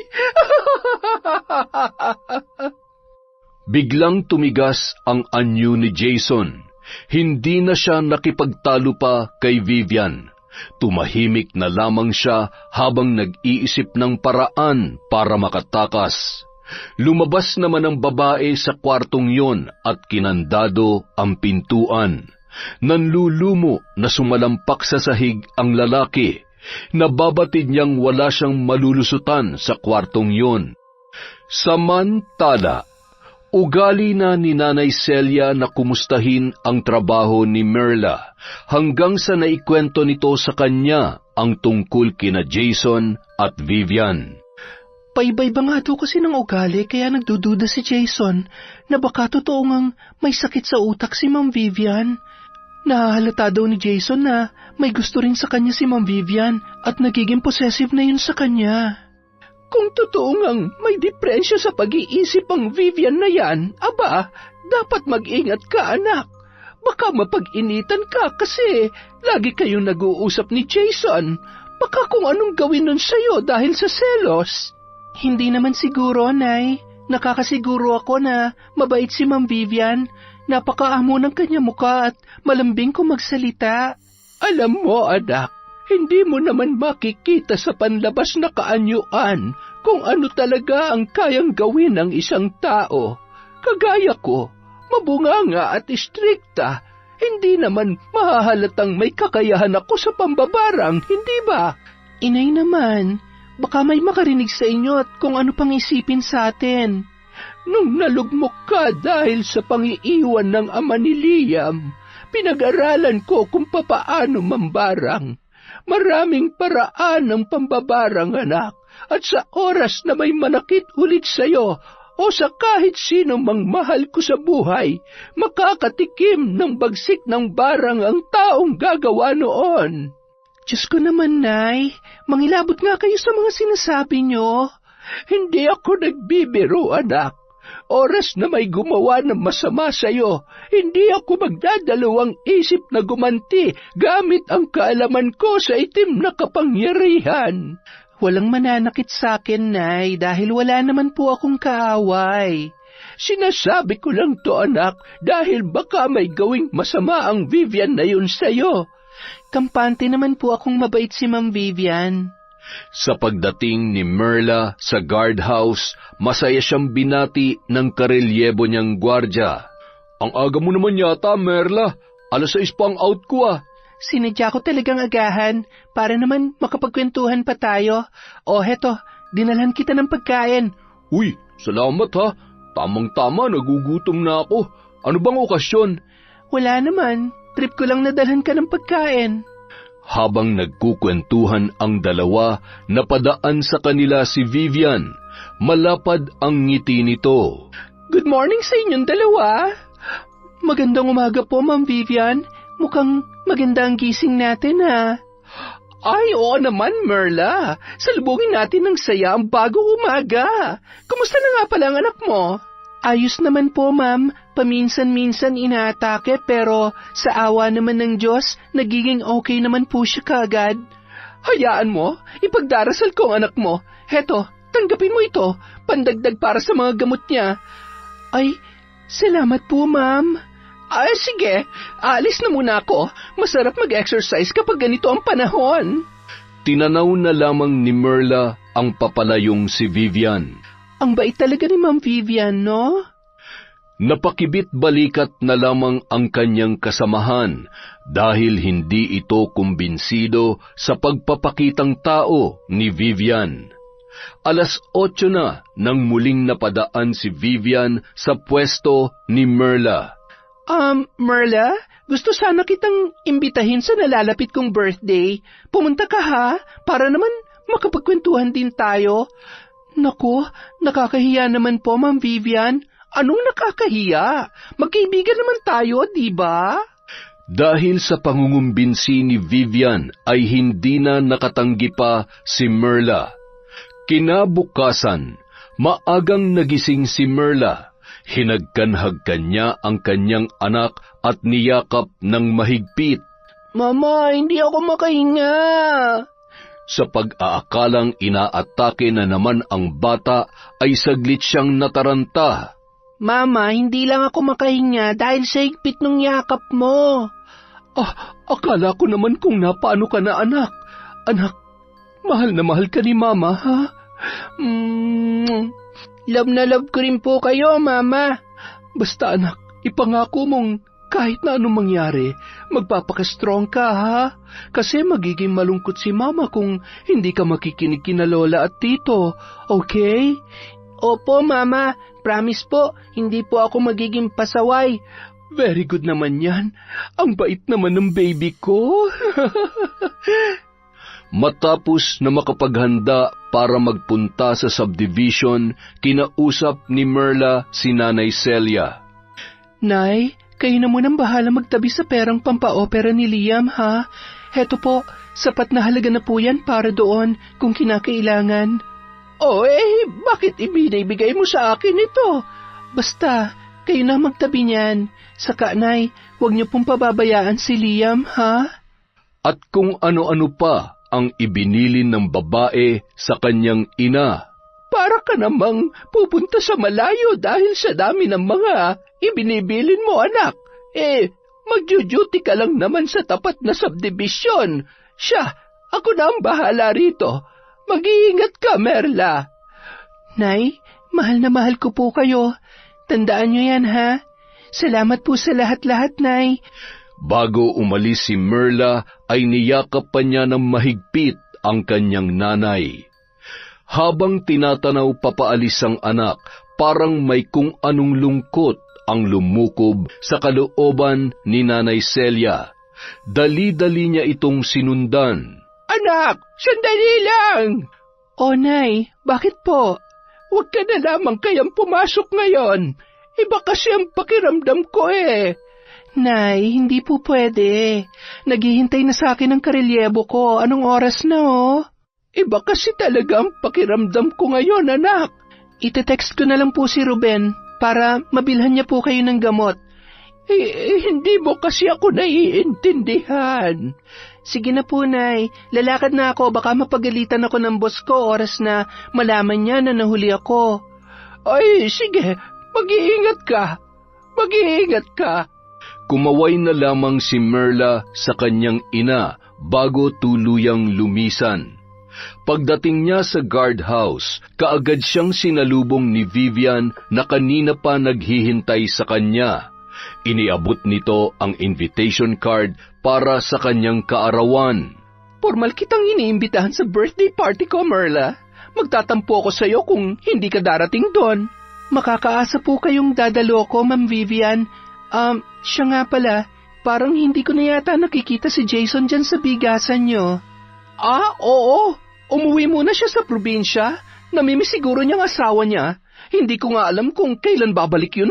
Biglang tumigas ang anyo ni Jason. Hindi na siya nakipagtalo pa kay Vivian. Tumahimik na lamang siya habang nag-iisip ng paraan para makatakas. Lumabas naman ang babae sa kwartong yon at kinandado ang pintuan. Nanlulumo na sumalampak sa sahig ang lalaki. Nababatid niyang wala siyang malulusutan sa kwartong yon. Samantala, ugali na ni Nanay Celia na kumustahin ang trabaho ni Merla hanggang sa naikwento nito sa kanya ang tungkol kina Jason at Vivian. Paibay-ba nga daw kasi ng ugali kaya nagdududa si Jason na baka totoo ngang may sakit sa utak si Ma'am Vivian. Nahahalata daw ni Jason na may gusto rin sa kanya si Ma'am Vivian at nagiging possessive na yun sa kanya. Kung totoo ngang may depresya sa pag-iisip ang Vivian na yan, aba, dapat mag-ingat ka, anak. Baka mapag-initan ka kasi lagi kayong nag-uusap ni Jason. Baka kung anong gawin nun sa'yo dahil sa selos. Hindi naman siguro, Nay. Nakakasiguro ako na mabait si Ma'am Vivian. Napakaamo ng kanya mukha at malambing kung magsalita. Alam mo, anak, hindi mo naman makikita sa panlabas na kaanyuan kung ano talaga ang kayang gawin ng isang tao. Kagaya ko, mabunganga at istrikta. Hindi naman mahahalatang may kakayahan ako sa pambabarang, hindi ba? Inay naman, baka may makarinig sa inyo at kung ano pang isipin sa atin. Nung nalugmok ka dahil sa pangiiwan ng ama ni Liam, pinag-aralan ko kung papaano mambarang. Maraming paraan ng pambabarang, anak, at sa oras na may manakit ulit sa'yo o sa kahit sino mang mahal ko sa buhay, makakatikim ng bagsik ng barang ang taong gagawa noon. Diyos ko naman, Nay, mangilabot nga kayo sa mga sinasabi nyo. Hindi ako nagbibiro, anak. Oras na may gumawa ng masama sa'yo, hindi ako magdadalawang isip na gumanti gamit ang kaalaman ko sa itim na kapangyarihan. Walang mananakit sa akin, Nay, dahil wala naman po akong kaaway. Sinasabi ko lang to, anak, dahil baka may gawing masama ang Vivian na yun sa'yo. Kampante naman po akong mabait si Ma'am Vivian. Sa pagdating ni Merla sa guardhouse, masaya siyang binati ng karelyebo niyang gwardya. Ang aga mo naman yata, Merla. 6:00 pa ang out ko ah. Sinadya ko talagang agahan para naman makapagkwentuhan pa tayo. O heto, dinalhan kita ng pagkain. Uy, salamat ha. Tamang-tama, nagugutom na ako. Ano bang okasyon? Wala naman, trip ko lang nadalhan ka ng pagkain. Habang nagkukwentuhan ang dalawa, napadaan sa kanila si Vivian. Malapad ang ngiti nito. Good morning sa inyong dalawa. Magandang umaga po, Ma'am Vivian. Mukhang maganda ang gising natin, ha? Ay, oo naman, Merla. Salubungin natin ng saya ang bagong umaga. Kumusta na nga pala ang anak mo? Ayos naman po, Ma'am. Paminsan-minsan inaatake pero sa awa naman ng Diyos, nagiging okay naman po siya kaagad. Hayaan mo, ipagdarasal ko ang anak mo. Heto, tanggapin mo ito, pandagdag para sa mga gamot niya. Ay, salamat po, Ma'am. Ay, sige, alis na muna ako. Masarap mag-exercise kapag ganito ang panahon. Tinanaw na lamang ni Merla ang papalayong si Vivian. Ang bait talaga ni Ma'am Vivian, no? Napakibit balikat na lamang ang kanyang kasamahan dahil hindi ito kumbinsido sa pagpapakitang tao ni Vivian. 8:00 na nang muling napadaan si Vivian sa pwesto ni Merla. Merla, gusto sana kitang imbitahin sa nalalapit kong birthday. Pumunta ka ha, para naman makapagkwentuhan din tayo. Naku, nakakahiya naman po, Ma'am Vivian. Anong nakakahiya? Magkaibigan naman tayo, di ba? Dahil sa pangungumbinsi ni Vivian ay hindi na nakatanggi pa si Merla. Kinabukasan, maagang nagising si Merla. Hinagkanhagkan niya ang kanyang anak at niyakap ng mahigpit. Mama, hindi ako makahinga. Sa pag-aakalang inaatake na naman ang bata, ay saglit siyang nataranta. Mama, hindi lang ako makahinga dahil sa higpit ng yakap mo. Akala ko naman kung napaano ka na, anak. Anak, mahal na mahal ka ni Mama, ha? Love na love ko rin po kayo, Mama. Basta anak, ipangako mong kahit na anong mangyari, magpapaka-strong ka, ha? Kasi magiging malungkot si Mama kung hindi ka makikinig kina Lola at Tito, okay? Opo, Mama. Promise po, hindi po ako magiging pasaway. Very good naman yan. Ang bait naman ng baby ko. Matapos na makapaghanda para magpunta sa subdivision, kinausap ni Merla si Nanay Celia. Nay, kayo na munang bahala magtabi sa perang pampaopera ni Liam, ha? Heto po, sapat na halaga na po yan para doon kung kinakailangan. Bakit ibinibigay mo sa akin ito? Basta, kayo na magtabi niyan. Saka, Nay, huwag niyo pong pababayaan si Liam, ha? At kung ano-ano pa ang ibinilin ng babae sa kanyang ina. Paano para ka namang pupunta sa malayo dahil sa dami ng mga ibinibilin mo, anak. Magjo-duty ka lang naman sa tapat na subdivision. Siya, ako na ang bahala rito. Mag-iingat ka, Merla. Nay, mahal na mahal ko po kayo. Tandaan niyo yan, ha? Salamat po sa lahat-lahat, Nay. Bago umalis si Merla ay niyakap pa niya ng mahigpit ang kanyang nanay. Habang tinatanaw papaalis ang anak, parang may kung anong lungkot ang lumukob sa kalooban ni Nanay Celia. Dali-dali niya itong sinundan. Anak, sandali lang! O Nay, bakit po? Huwag ka na lamang kayang pumasok ngayon. Iba kasi ang pakiramdam ko Nay, hindi po pwede. Naghihintay na sa akin ang karelyebo ko. Anong oras na Iba kasi talaga ang pakiramdam ko ngayon, anak. Ite-text ko na lang po si Ruben para mabilhan niya po kayo ng gamot. Hindi mo kasi ako naiintindihan. Sige na po, Nay. Lalakad na ako. Baka mapagalitan ako ng boss ko oras na malaman niya na nahuli ako. Ay, sige. Mag-iingat ka. Mag-iingat ka. Kumaway na lamang si Merla sa kanyang ina bago tuluyang lumisan. Pagdating niya sa guardhouse, kaagad siyang sinalubong ni Vivian na kanina pa naghihintay sa kanya. Iniabot nito ang invitation card para sa kanyang kaarawan. Formal kitang iniimbitahan sa birthday party ko, Merla. Magtatampo ako sa'yo kung hindi ka darating doon. Makakaasa po kayong dadalo ko, Ma'am Vivian. Siya nga pala, parang hindi ko na yata nakikita si Jason dyan sa bigasan nyo. Oo. Umuwi muna siya sa probinsya. Namimiss siguro niyang asawa niya. Hindi ko nga alam kung kailan babalik yun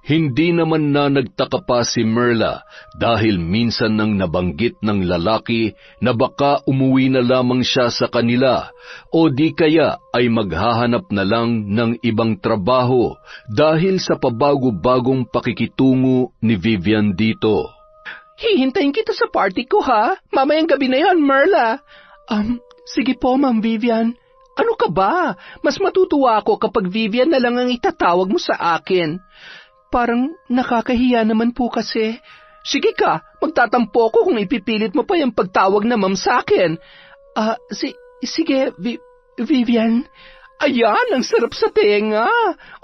Hindi naman na nagtaka pa si Merla dahil minsan nang nabanggit ng lalaki na baka umuwi na lamang siya sa kanila o di kaya ay maghahanap na lang ng ibang trabaho dahil sa pabago-bagong pakikitungo ni Vivian dito. Hihintayin kita sa party ko, ha? Mamayang gabi na yan, Merla. Sige po, Ma'am Vivian. Ano ka ba? Mas matutuwa ako kapag Vivian na lang ang itatawag mo sa akin. Parang nakakahiya naman po kasi. Sige ka, magtatampo ko kung ipipilit mo pa yung pagtawag na ma'am sa akin. Sige, Vivian. Ayan, ang sarap sa tenga.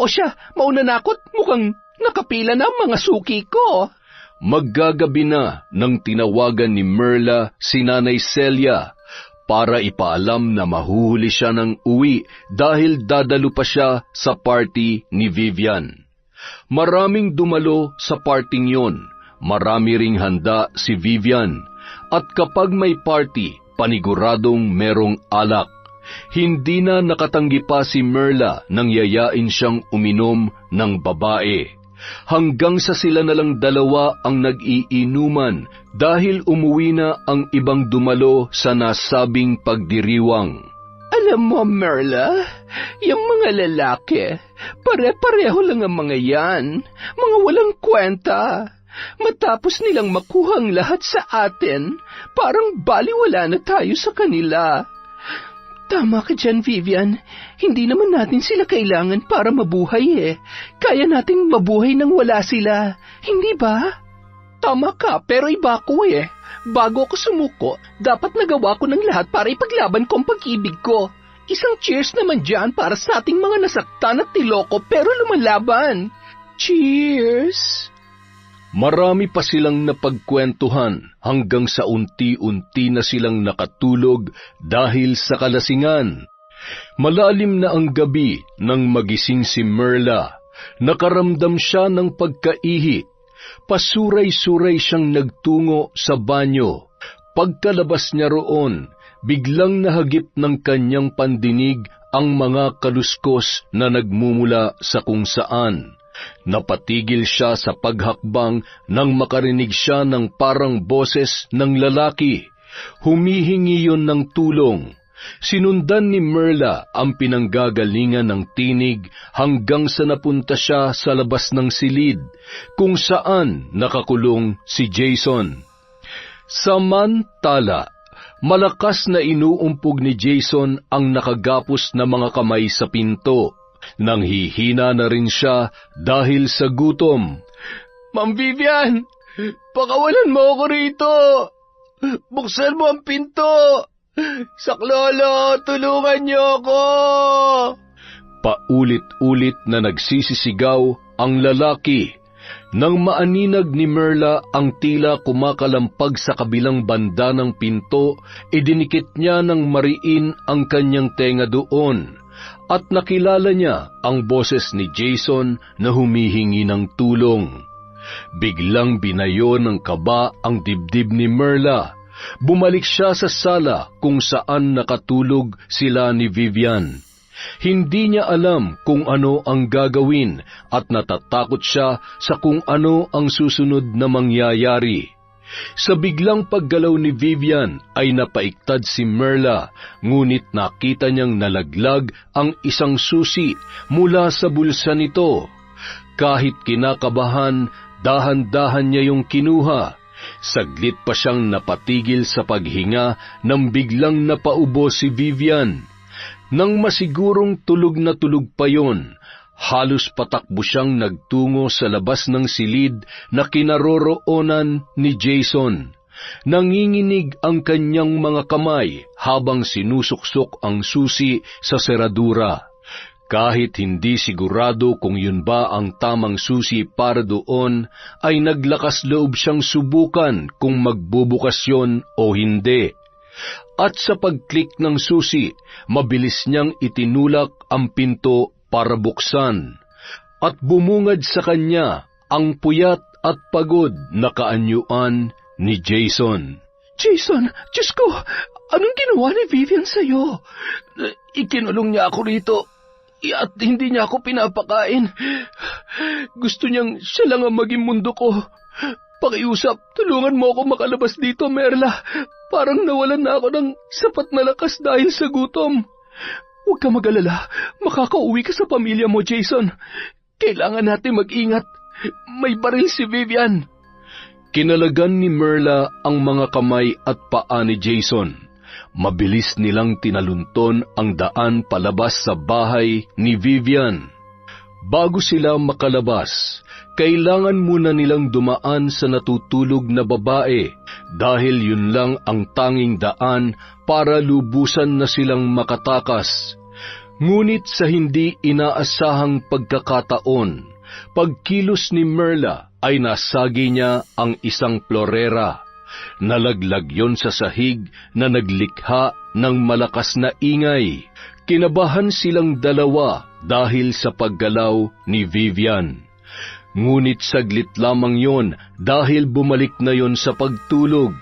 O siya, mauna na ako't mukhang nakapila na ang mga suki ko. Maggagabi na nang tinawagan ni Merla si Nanay Celia para ipaalam na mahuhuli siya ng uwi dahil dadalo pa siya sa party ni Vivian. Maraming dumalo sa parting yon, marami ring handa si Vivian, at kapag may party, paniguradong merong alak. Hindi na nakatanggi pa si Merla nang yayain siyang uminom ng babae. Hanggang sa sila na lang dalawa ang nag-iinuman dahil umuwi na ang ibang dumalo sa nasabing pagdiriwang. Alam mo, Merla, yung mga lalaki, pare-pareho lang ang mga yan, mga walang kwenta. Matapos nilang makuha ang lahat sa atin, parang baliwala na tayo sa kanila. Tama ka dyan, Vivian. Hindi naman natin sila kailangan para mabuhay Kaya nating mabuhay nang wala sila. Hindi ba? Tama ka, pero iba ko Bago ako sumuko, dapat nagawa ko ng lahat para ipaglaban ko ang pag-ibig ko. Isang cheers naman dyan para sa ating mga nasaktan at tiloko pero lumalaban. Cheers! Marami pa silang napagkwentuhan hanggang sa unti-unti na silang nakatulog dahil sa kalasingan. Malalim na ang gabi nang magising si Merla. Nakaramdam siya ng pagkaihi. Pasuray-suray siyang nagtungo sa banyo. Pagkalabas niya roon, biglang nahagip ng kanyang pandinig ang mga kaluskos na nagmumula sa kung saan. Napatigil siya sa paghakbang nang makarinig siya ng parang boses ng lalaki. Humihingi yun ng tulong. Sinundan ni Merla ang pinanggagalingan ng tinig hanggang sa napunta siya sa labas ng silid, kung saan nakakulong si Jason. Samantala, Malakas na inuumpog ni Jason ang nakagapos na mga kamay sa pinto. Nang hihina na rin siya dahil sa gutom. Ma'am Vivian, pakawalan mo ako rito. Buksan mo ang pinto. Saklolo, tulungan niyo ako. Paulit-ulit na nagsisisigaw ang lalaki. Nang maaninag ni Merla ang tila kumakalampag sa kabilang banda ng pinto, idinikit niya ng mariin ang kanyang tenga doon, at nakilala niya ang boses ni Jason na humihingi ng tulong. Biglang binayo ng kaba ang dibdib ni Merla. Bumalik siya sa sala kung saan nakatulog sila ni Vivian. Hindi niya alam kung ano ang gagawin at natatakot siya sa kung ano ang susunod na mangyayari. Sa biglang paggalaw ni Vivian ay napaiktad si Merla, ngunit nakita niyang nalaglag ang isang susi mula sa bulsa nito. Kahit kinakabahan, dahan-dahan niya yung kinuha. Saglit pa siyang napatigil sa paghinga nang biglang napaubo si Vivian. Nang masigurong tulog na tulog pa yon, halos patakbo siyang nagtungo sa labas ng silid na kinaroroonan ni Jason. Nanginginig ang kanyang mga kamay habang sinusuksok ang susi sa seradura. Kahit hindi sigurado kung yun ba ang tamang susi para doon, ay naglakas loob siyang subukan kung magbubukas yun o hindi. At sa pag-click ng susi, mabilis niyang itinulak ang pinto para buksan. At bumungad sa kanya ang puyat at pagod na kaanyuan ni Jason. Jason, Diyos ko, anong ginawa ni Vivian sa'yo? Ikinulong niya ako rito at hindi niya ako pinapakain. Gusto niyang siya lang ang maging mundo ko. Pakiusap, tulungan mo ako makalabas dito, Merla. Parang nawalan na ako ng sapat na lakas dahil sa gutom. Huwag ka mag-alala, makakauwi ka sa pamilya mo, Jason. Kailangan natin mag-ingat. May baril si Vivian. Kinalagan ni Merla ang mga kamay at paa ni Jason. Mabilis nilang tinalunton ang daan palabas sa bahay ni Vivian. Bago sila makalabas, kailangan muna nilang dumaan sa natutulog na babae dahil yun lang ang tanging daan para lubusan na silang makatakas. Ngunit sa hindi inaasahang pagkakataon, pagkilos ni Merla ay nasagi niya ang isang florera. Nalaglag yon sa sahig na naglikha ng malakas na ingay. Kinabahan silang dalawa dahil sa paggalaw ni Vivian. Ngunit saglit lamang yon dahil bumalik na yon sa pagtulog.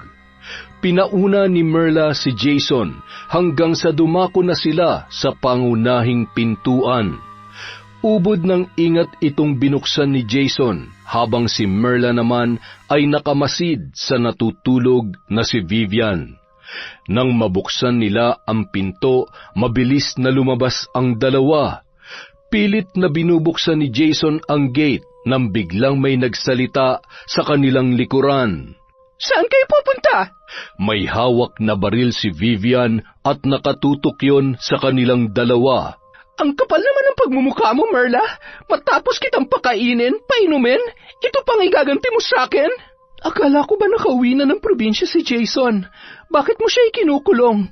Pinauna ni Merla si Jason hanggang sa dumako na sila sa pangunahing pintuan. Ubod ng ingat itong binuksan ni Jason habang si Merla naman ay nakamasid sa natutulog na si Vivian. Nang mabuksan nila ang pinto, mabilis na lumabas ang dalawa. Pilit na binubuksan ni Jason ang gate nang biglang may nagsalita sa kanilang likuran. Saan kayo pupunta? May hawak na baril si Vivian at nakatutok yon sa kanilang dalawa. Ang kapal naman ng pagmumukha mo, Merla. Matapos kitang pakainin, painumin, ito pang igaganti mo sa akin? Akala ko ba nakauwi na ng probinsya si Jason? Bakit mo siya ikinukulong?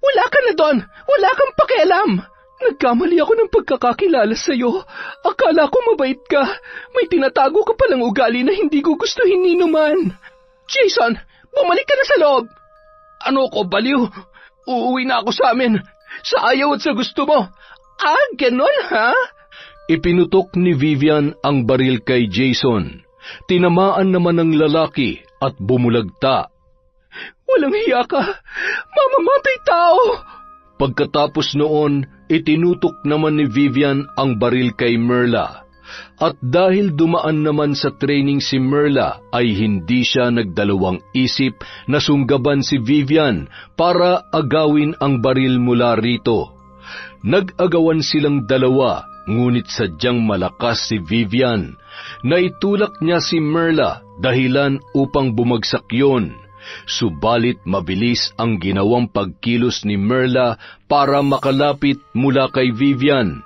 Wala ka na doon! Wala kang pakialam! Nagkamali ako ng pagkakakilala sa'yo. Akala ko mabait ka. May tinatago ka palang ugali na hindi ko gustuhin ni naman. Jason, bumalik ka na sa loob! Ano ko, baliw? Uuwi na ako sa amin. Sa ayaw at sa gusto mo. Ah, ganon ha? Ipinutok ni Vivian ang baril kay Jason. Tinamaan naman ng lalaki at bumulagta. Walang hiya ka! Mamamatay tao! Pagkatapos noon, itinutok naman ni Vivian ang baril kay Merla. At dahil dumaan naman sa training si Merla, ay hindi siya nagdalawang isip na sunggaban si Vivian para agawin ang baril mula rito. Nag-agawan silang dalawa, ngunit sadyang malakas si Vivian. Naitulak niya si Merla dahilan upang bumagsak yon. Subalit mabilis ang ginawang pagkilos ni Merla para makalapit mula kay Vivian.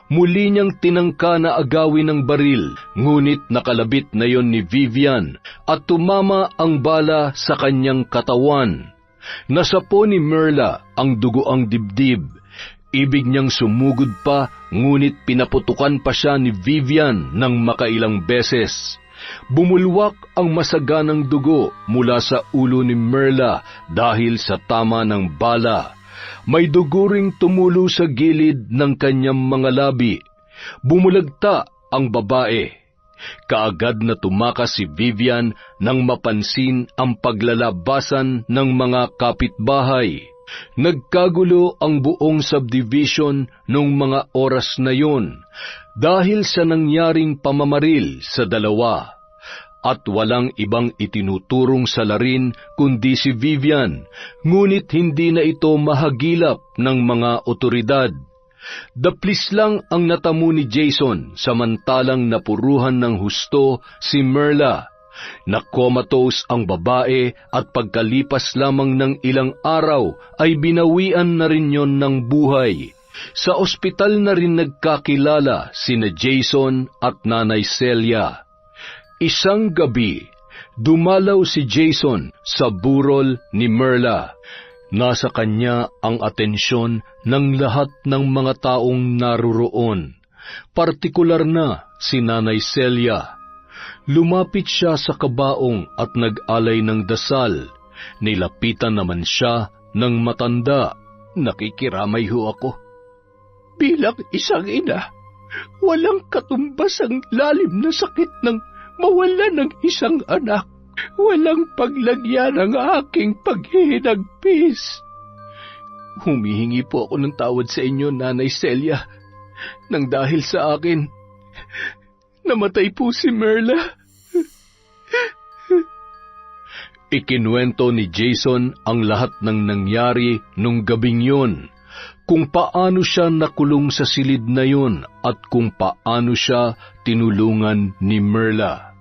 Muli niyang tinangka na agawin ng baril, ngunit nakalabit na yon ni Vivian at tumama ang bala sa kanyang katawan. Nasapo ni Merla ang dugoang dibdib. Ibig niyang sumugod pa, ngunit pinaputukan pa siya ni Vivian ng makailang beses. Bumulwak ang masaganang dugo mula sa ulo ni Merla dahil sa tama ng bala. May dugo ring tumulo sa gilid ng kanyang mga labi. Bumulagta ang babae. Kaagad na tumakas si Vivian nang mapansin ang paglalabasan ng mga kapitbahay. Nagkagulo ang buong subdivision noong mga oras na yon dahil sa nangyaring pamamaril sa dalawa. At walang ibang itinuturong salarin kundi si Vivian, ngunit hindi na ito mahagilap ng mga otoridad. Daplis lang ang natamo ni Jason samantalang napuruhan ng husto si Merla. Nakomatose ang babae at pagkalipas lamang ng ilang araw ay binawian na rin yon ng buhay. Sa ospital na rin nagkakilala sina Jason at Nanay Celia. Isang gabi, dumalaw si Jason sa burol ni Merla. Nasa kanya ang atensyon ng lahat ng mga taong naruroon, partikular na si Nanay Celia. Lumapit siya sa kabaong at nag-alay ng dasal. Nilapitan naman siya ng matanda. Nakikiramay ho ako. Bilang isang ina, walang katumbas ang lalim na sakit ng mawala ng isang anak. Walang paglagyan ang aking paghihinagpis. Humihingi po ako ng tawad sa inyo, Nanay Celia, nang dahil sa akin, namatay po si Merla. Ikinuwento ni Jason ang lahat ng nangyari nung gabing yun, kung paano siya nakulong sa silid na yun at kung paano siya tinulungan ni Merla.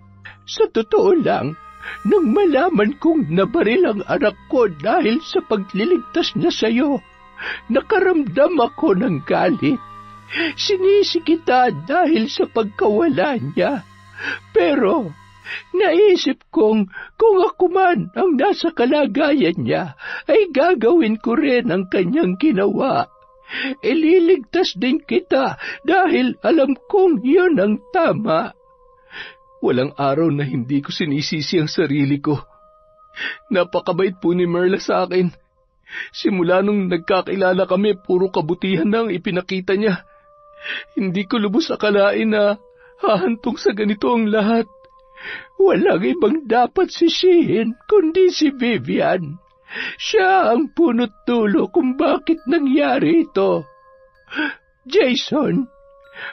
Sa totoo lang, nang malaman kong nabaril ang anak ko dahil sa pagliligtas niya sa iyo, nakaramdam ako ng galit. Sinisi kita dahil sa pagkawala niya. Pero naisip kong kung ako man ang nasa kalagayan niya, ay gagawin ko rin ang kanyang ginawa. Ililigtas din kita dahil alam kong yun ang tama. Walang araw na hindi ko sinisisi ang sarili ko. Napakabait po ni Merla sa akin. Simula nung nagkakilala kami, puro kabutihan na ang ipinakita niya. Hindi ko lubos akalain na hahantong sa ganito ang lahat. Walang ibang dapat sisihin kundi si Vivian. Siya ang punot dulo kung bakit nangyari ito. Jason,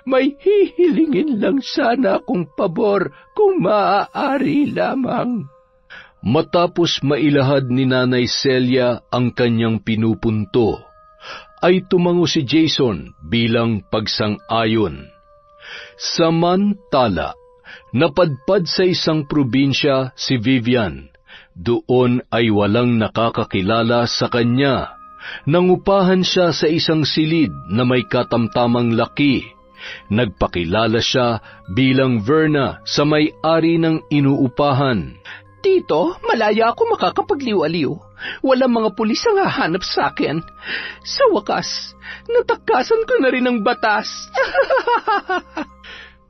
may hihilingin lang sana akong pabor kung maaari lamang. Matapos mailahad ni Nanay Celia ang kanyang pinupunto, ay tumango si Jason bilang pagsang-ayon. Samantala, napadpad sa isang probinsya si Vivian. Doon ay walang nakakakilala sa kanya. Nangupahan siya sa isang silid na may katamtamang laki. Nagpakilala siya bilang Verna sa may-ari ng inuupahan. Tito, malaya ako makakapagliw-aliw. Walang mga pulis ang hahanap sa akin. Sa wakas, natakasan ko na rin ang batas.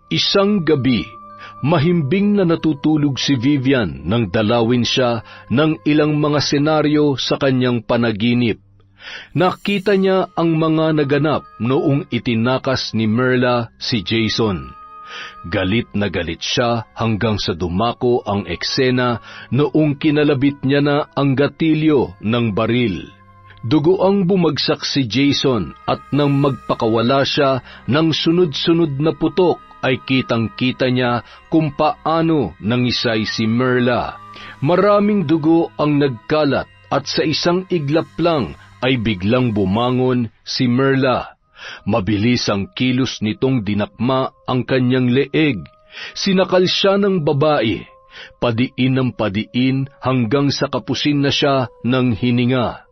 Isang gabi, mahimbing na natutulog si Vivian nang dalawin siya ng ilang mga senaryo sa kanyang panaginip. Nakita niya ang mga naganap noong itinakas ni Merla si Jason. Galit na galit siya hanggang sa dumako ang eksena noong kinalabit niya na ang gatilyo ng baril. Dugo ang bumagsak si Jason at nang magpakawala siya ng sunod-sunod na putok ay kitang-kita niya kung paano nangisay si Merla. Maraming dugo ang nagkalat at sa isang iglap lang ay biglang bumangon si Merla. Mabilis ang kilos nitong dinakma ang kanyang leeg. Sinakal siya ng babae. Padiin ng padiin hanggang sa kapusin na siya ng hininga.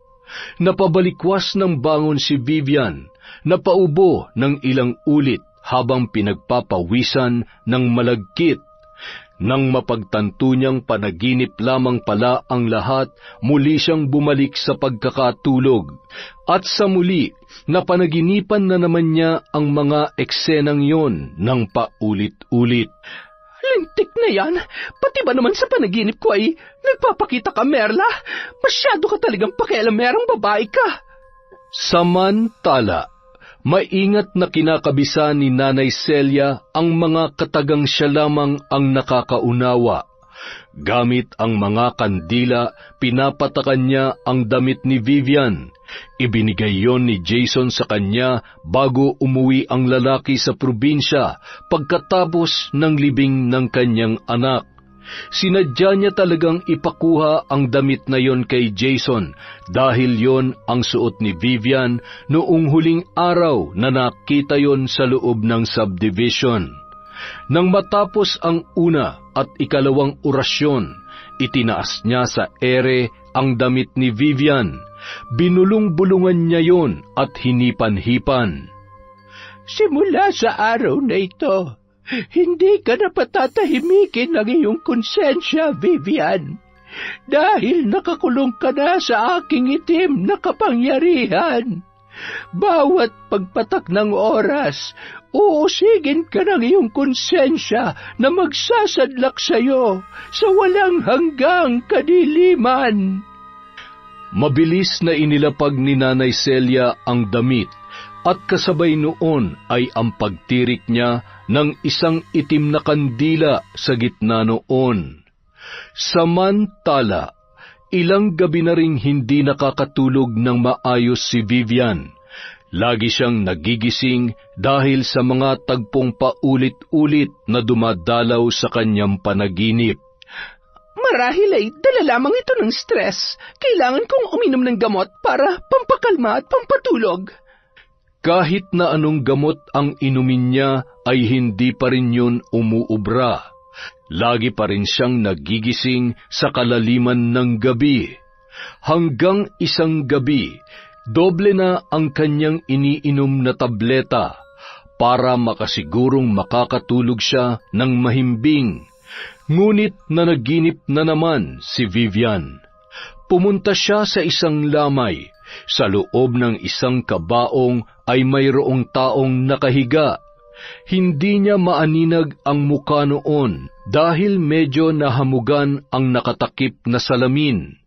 Napabalikwas ng bangon si Vivian, napaubo ng ilang ulit habang pinagpapawisan ng malagkit. Nang mapagtanto niyang panaginip lamang pala ang lahat, muli siyang bumalik sa pagkakatulog. At sa muli, napanaginipan na naman niya ang mga eksenang yon ng paulit-ulit. Lintik na yan! Pati ba naman sa panaginip ko ay nagpapakita ka, Merla? Masyado ka talagang pakialamerang babae ka! Samantala, maingat na kinakabisa ni Nanay Celia ang mga katagang siya lamang ang nakakaunawa. Gamit ang mga kandila, pinapatakan niya ang damit ni Vivian. Ibinigay yon ni Jason sa kanya bago umuwi ang lalaki sa probinsya pagkatapos ng libing ng kanyang anak. Sinadya niya talagang ipakuha ang damit na yon kay Jason dahil yon ang suot ni Vivian noong huling araw na nakita yon sa loob ng subdivision. Nang matapos ang una at ikalawang orasyon, itinaas niya sa ere ang damit ni Vivian. Binulong-bulungan niya yon at hinipan-hipan. Simula sa araw na ito, hindi ka na patatahimikin ng iyong konsensya, Vivian, dahil nakakulong ka na sa aking itim na kapangyarihan. Bawat pagpatak ng oras, uusigin ka ng iyong konsensya na magsasadlak sa iyo sa walang hanggang kadiliman. Mabilis na inilapag ni Nanay Celia ang damit at kasabay noon ay ang pagtirik niya ng isang itim na kandila sa gitna noon. Samantala, ilang gabi na ring hindi nakakatulog ng maayos si Vivian. Lagi siyang nagigising dahil sa mga tagpong paulit-ulit na dumadalaw sa kanyang panaginip. Marahil ay dala lamang ito ng stress. Kailangan kong uminom ng gamot para pampakalma at pampatulog. Kahit na anong gamot ang inumin niya ay hindi pa rin yun umuubra. Lagi pa rin siyang nagigising sa kalaliman ng gabi. Hanggang isang gabi, doble na ang kanyang iniinom na tableta para makasigurong makakatulog siya ng mahimbing. Ngunit nanaginip na naman si Vivian. Pumunta siya sa isang lamay. Sa loob ng isang kabaong ay mayroong taong nakahiga. Hindi niya maaninag ang muka noon dahil medyo nahamugan ang nakatakip na salamin.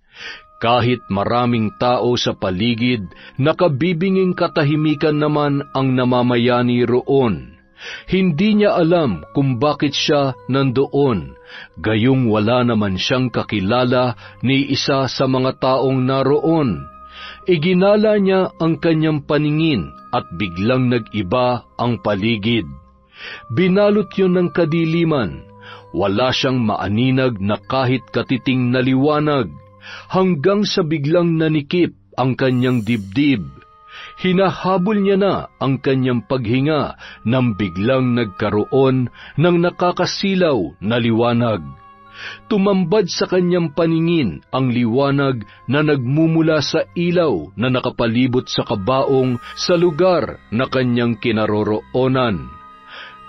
Kahit maraming tao sa paligid, nakabibinging katahimikan naman ang namamayani roon. Hindi niya alam kung bakit siya nandoon, gayong wala naman siyang kakilala ni isa sa mga taong naroon. Iginala niya ang kanyang paningin at biglang nag-iba ang paligid. Binalot yun ng kadiliman. Wala siyang maaninag na kahit katiting na liwanag, hanggang sa biglang nanikip ang kanyang dibdib. Hinahabol niya na ang kanyang paghinga nang biglang nagkaroon ng nakakasilaw na liwanag. Tumambad sa kanyang paningin ang liwanag na nagmumula sa ilaw na nakapalibot sa kabaong sa lugar na kanyang kinaroroonan.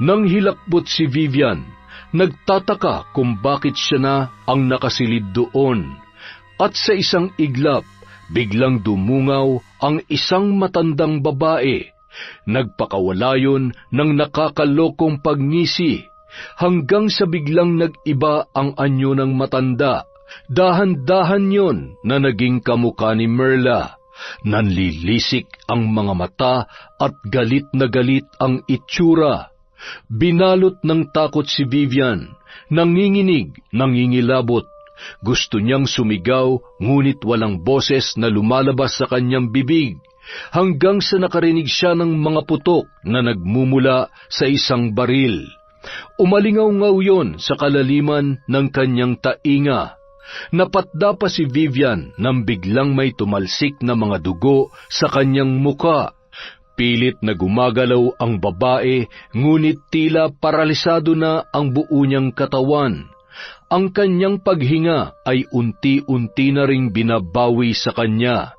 Nang hilakbot si Vivian, nagtataka kung bakit siya na ang nakasilid doon. At sa isang iglap, biglang dumungaw ang isang matandang babae. Nagpakawala yun ng nakakalokong pagngisi, hanggang sa biglang nag-iba ang anyo ng matanda. Dahan-dahan yon na naging kamukha ni Merla. Nanlilisik ang mga mata at galit na galit ang itsura. Binalot ng takot si Vivian, nanginginig, nangingilabot. Gusto niyang sumigaw, ngunit walang boses na lumalabas sa kanyang bibig, hanggang sa nakarinig siya ng mga putok na nagmumula sa isang baril. Umalingaw-ngaw yon sa kalaliman ng kanyang tainga. Napatda pa si Vivian nang biglang may tumalsik na mga dugo sa kanyang muka. Pilit na gumagalaw ang babae, ngunit tila paralisado na ang buo niyang katawan. Ang kanyang paghinga ay unti-unti na ring binabawi sa kanya.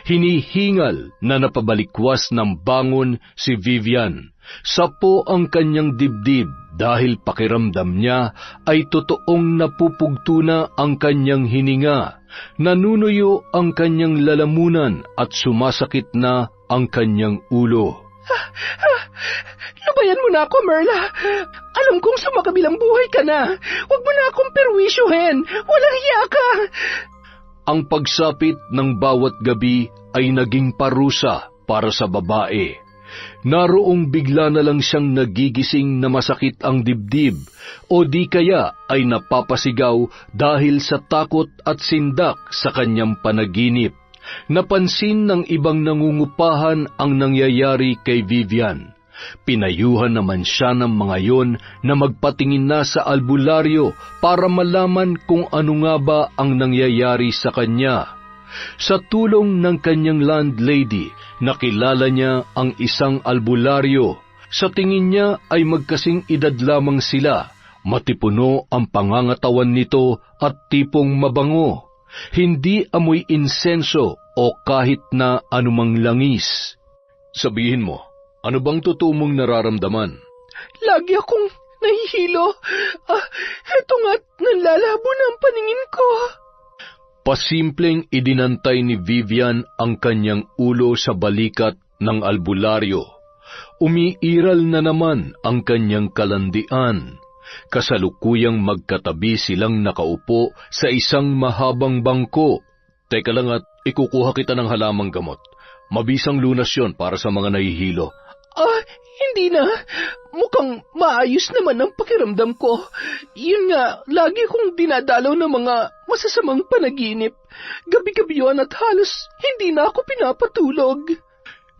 Hinihingal na napabalikwas ng bangon si Vivian. Sapo ang kanyang dibdib dahil pakiramdam niya ay totoong napupugto na ang kanyang hininga. Nanunuyo ang kanyang lalamunan at sumasakit na ang kanyang ulo. Lubayan mo na ako, Merla. Alam kong sa makabilang buhay ka na. Huwag mo na akong perwisyuhin. Walang hiya ka. Ang pagsapit ng bawat gabi ay naging parusa para sa babae. Naroong bigla na lang siyang nagigising na masakit ang dibdib o di kaya ay napapasigaw dahil sa takot at sindak sa kanyang panaginip. Napansin ng ibang nangungupahan ang nangyayari kay Vivian. Pinayuhan naman siya ng mga yon na magpatingin na sa albularyo para malaman kung ano nga ba ang nangyayari sa kanya. Sa tulong ng kanyang landlady, nakilala niya ang isang albularyo. Sa tingin niya ay magkasing edad lamang sila. Matipuno ang pangangatawan nito at tipong mabango. Hindi amoy insenso o kahit na anumang langis. Sabihin mo, ano bang totoo mong nararamdaman? Lagi akong nahihilo. Eto nga't nanlalabo na ang paningin ko. Pasimpleng idinantay ni Vivian ang kanyang ulo sa balikat ng albularyo. Umiiral na naman ang kanyang kalandian. Kasalukuyang magkatabi silang nakaupo sa isang mahabang bangko. Teka lang at ikukuha kita ng halamang gamot. Mabisang lunas yon para sa mga nahihilo. Hindi na. Mukhang maayos naman ang pakiramdam ko. Yun nga, lagi kong dinadalaw ng mga masasamang panaginip. Gabi-gabi yun at halos hindi na ako pinapatulog.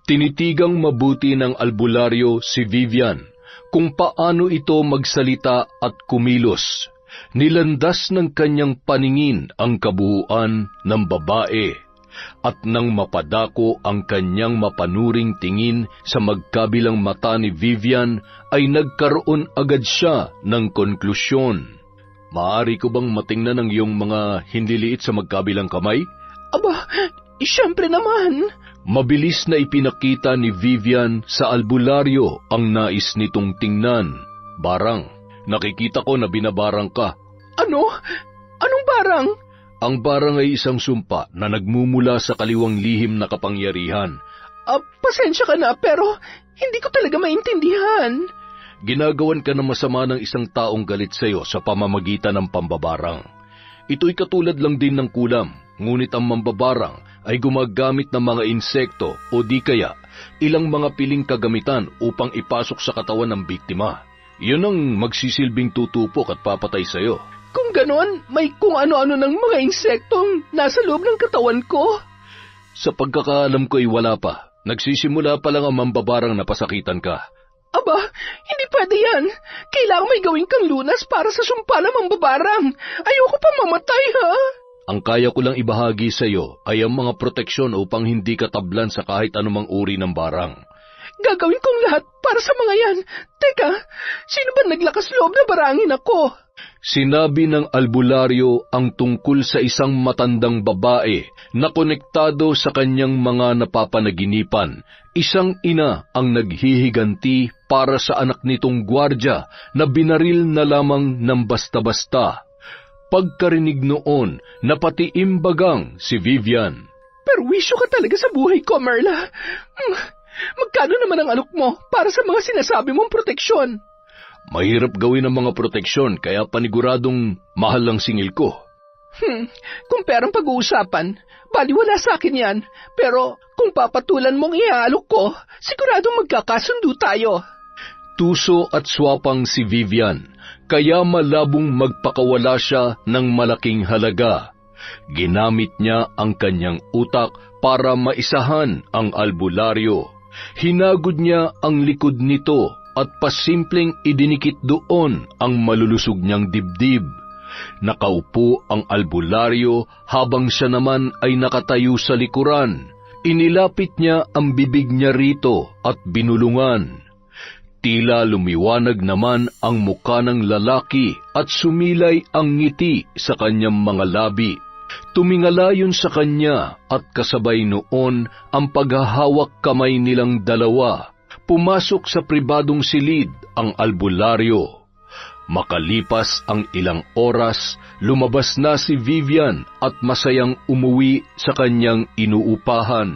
Tinitigang mabuti ng albularyo si Vivian kung paano ito magsalita at kumilos. Nilandas ng kanyang paningin ang kabuuan ng babae. At nang mapadako ang kanyang mapanuring tingin sa magkabilang mata ni Vivian, ay nagkaroon agad siya ng konklusyon. Maaari ko bang matingnan ang iyong mga hinliliit sa magkabilang kamay? Aba, siyempre naman. Mabilis na ipinakita ni Vivian sa albularyo ang nais nitong tingnan. Barang, nakikita ko na binabarang ka. Ano? Anong barang? Ang barang ay isang sumpa na nagmumula sa kaliwang lihim na kapangyarihan. Pasensya ka na, pero hindi ko talaga maintindihan. Ginagawan ka na masama ng isang taong galit sa iyo sa pamamagitan ng pambabarang. Ito'y katulad lang din ng kulam, ngunit ang mambabarang ay gumagamit ng mga insekto o di kaya ilang mga piling kagamitan upang ipasok sa katawan ng biktima. Yun ang magsisilbing tutupok at papatay sa iyo. Kung ganon, may kung ano-ano ng mga insektong nasa loob ng katawan ko. Sa pagkakaalam ko ay wala pa. Nagsisimula pa lang ang mambabarang na pasakitan ka. Aba, hindi pwede yan. Kailangan may gawin kang lunas para sa sumpa ng mambabarang. Ayoko pa mamatay, ha? Ang kaya ko lang ibahagi sa iyo ay ang mga proteksyon upang hindi ka tablan sa kahit anumang uri ng barang. Gagawin kong lahat para sa mga yan. Teka, sino ba naglakas loob na barangin ako? Sinabi ng albularyo ang tungkol sa isang matandang babae na konektado sa kanyang mga napapanaginipan. Isang ina ang naghihiganti para sa anak nitong gwardya na binaril na lamang ng basta-basta. Pagkarinig noon, napatiimbagang si Vivian. Perwisyo ka talaga sa buhay ko, Merla. Magkano naman ang alok mo para sa mga sinasabi mong proteksyon? Mahirap gawin ang mga proteksyon kaya paniguradong mahal ang singil ko. Kung perang pag-uusapan, baliwala sa akin yan. Pero kung papatulan mong iaalok ko, siguradong magkakasundo tayo. Tuso at swapang si Vivian, kaya malabong magpakawala siya ng malaking halaga. Ginamit niya ang kanyang utak para maisahan ang albularyo. Hinagod niya ang likod nito at pasimpleng idinikit doon ang malulusog niyang dibdib. Nakaupo ang albularyo habang siya naman ay nakatayo sa likuran. Inilapit niya ang bibig niya rito at binulungan. Tila lumiwanag naman ang muka ng lalaki at sumilay ang ngiti sa kanyang mga labi. Tumingala yun sa kanya at kasabay noon ang paghahawak kamay nilang dalawa. Pumasok sa pribadong silid ang albularyo. Makalipas ang ilang oras, lumabas na si Vivian at masayang umuwi sa kanyang inuupahan.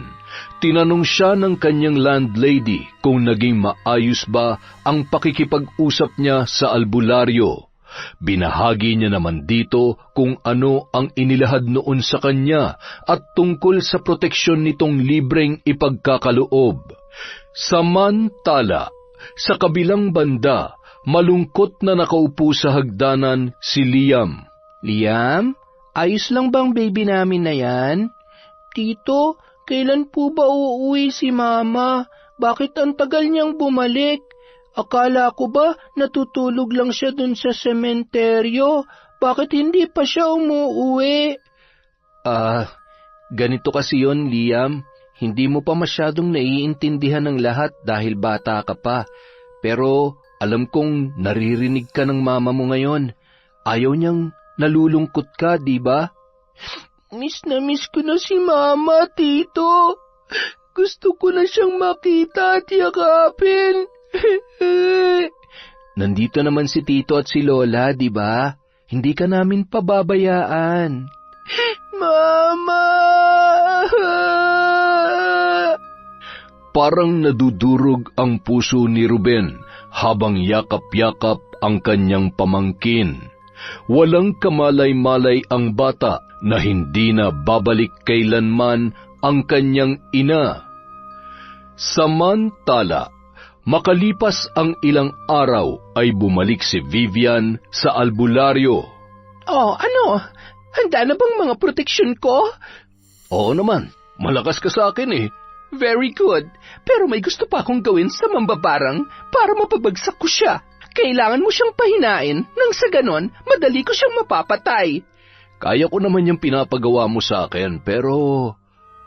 Tinanong siya ng kanyang landlady kung naging maayos ba ang pakikipag-usap niya sa albularyo. Binahagi niya naman dito kung ano ang inilahad noon sa kanya at tungkol sa proteksyon nitong libreng ipagkakaloob. Samantala, sa kabilang banda, malungkot na nakaupo sa hagdanan si Liam. Liam, ayos lang bang baby namin na yan? Tito, kailan po ba uuwi si Mama? Bakit ang tagal niyang bumalik? Akala ko ba natutulog lang siya dun sa sementeryo? Bakit hindi pa siya umuuwi? Ganito kasi yon, Liam. Hindi mo pa masyadong naiintindihan ng lahat dahil bata ka pa. Pero alam kong naririnig ka ng mama mo ngayon. Ayaw niyang nalulungkot ka, di ba? Miss na miss ko na si Mama, Tito. Gusto ko na siyang makita at yakapin. Nandito naman si Tito at si Lola, di ba? Hindi ka namin pababayaan. Mama! Parang nadudurog ang puso ni Ruben habang yakap-yakap ang kanyang pamangkin. Walang kamalay-malay ang bata na hindi na babalik kailanman ang kanyang ina. Samantala, makalipas ang ilang araw ay bumalik si Vivian sa albularyo. Oh, ano? Handa na bang mga proteksyon ko? Oo naman, malakas ka sa akin eh. Very good. Pero may gusto pa akong gawin sa mambabarang para mapabagsak ko siya. Kailangan mo siyang pahinain nang sa ganon, madali ko siyang mapapatay. Kaya ko naman yung pinapagawa mo sa akin, pero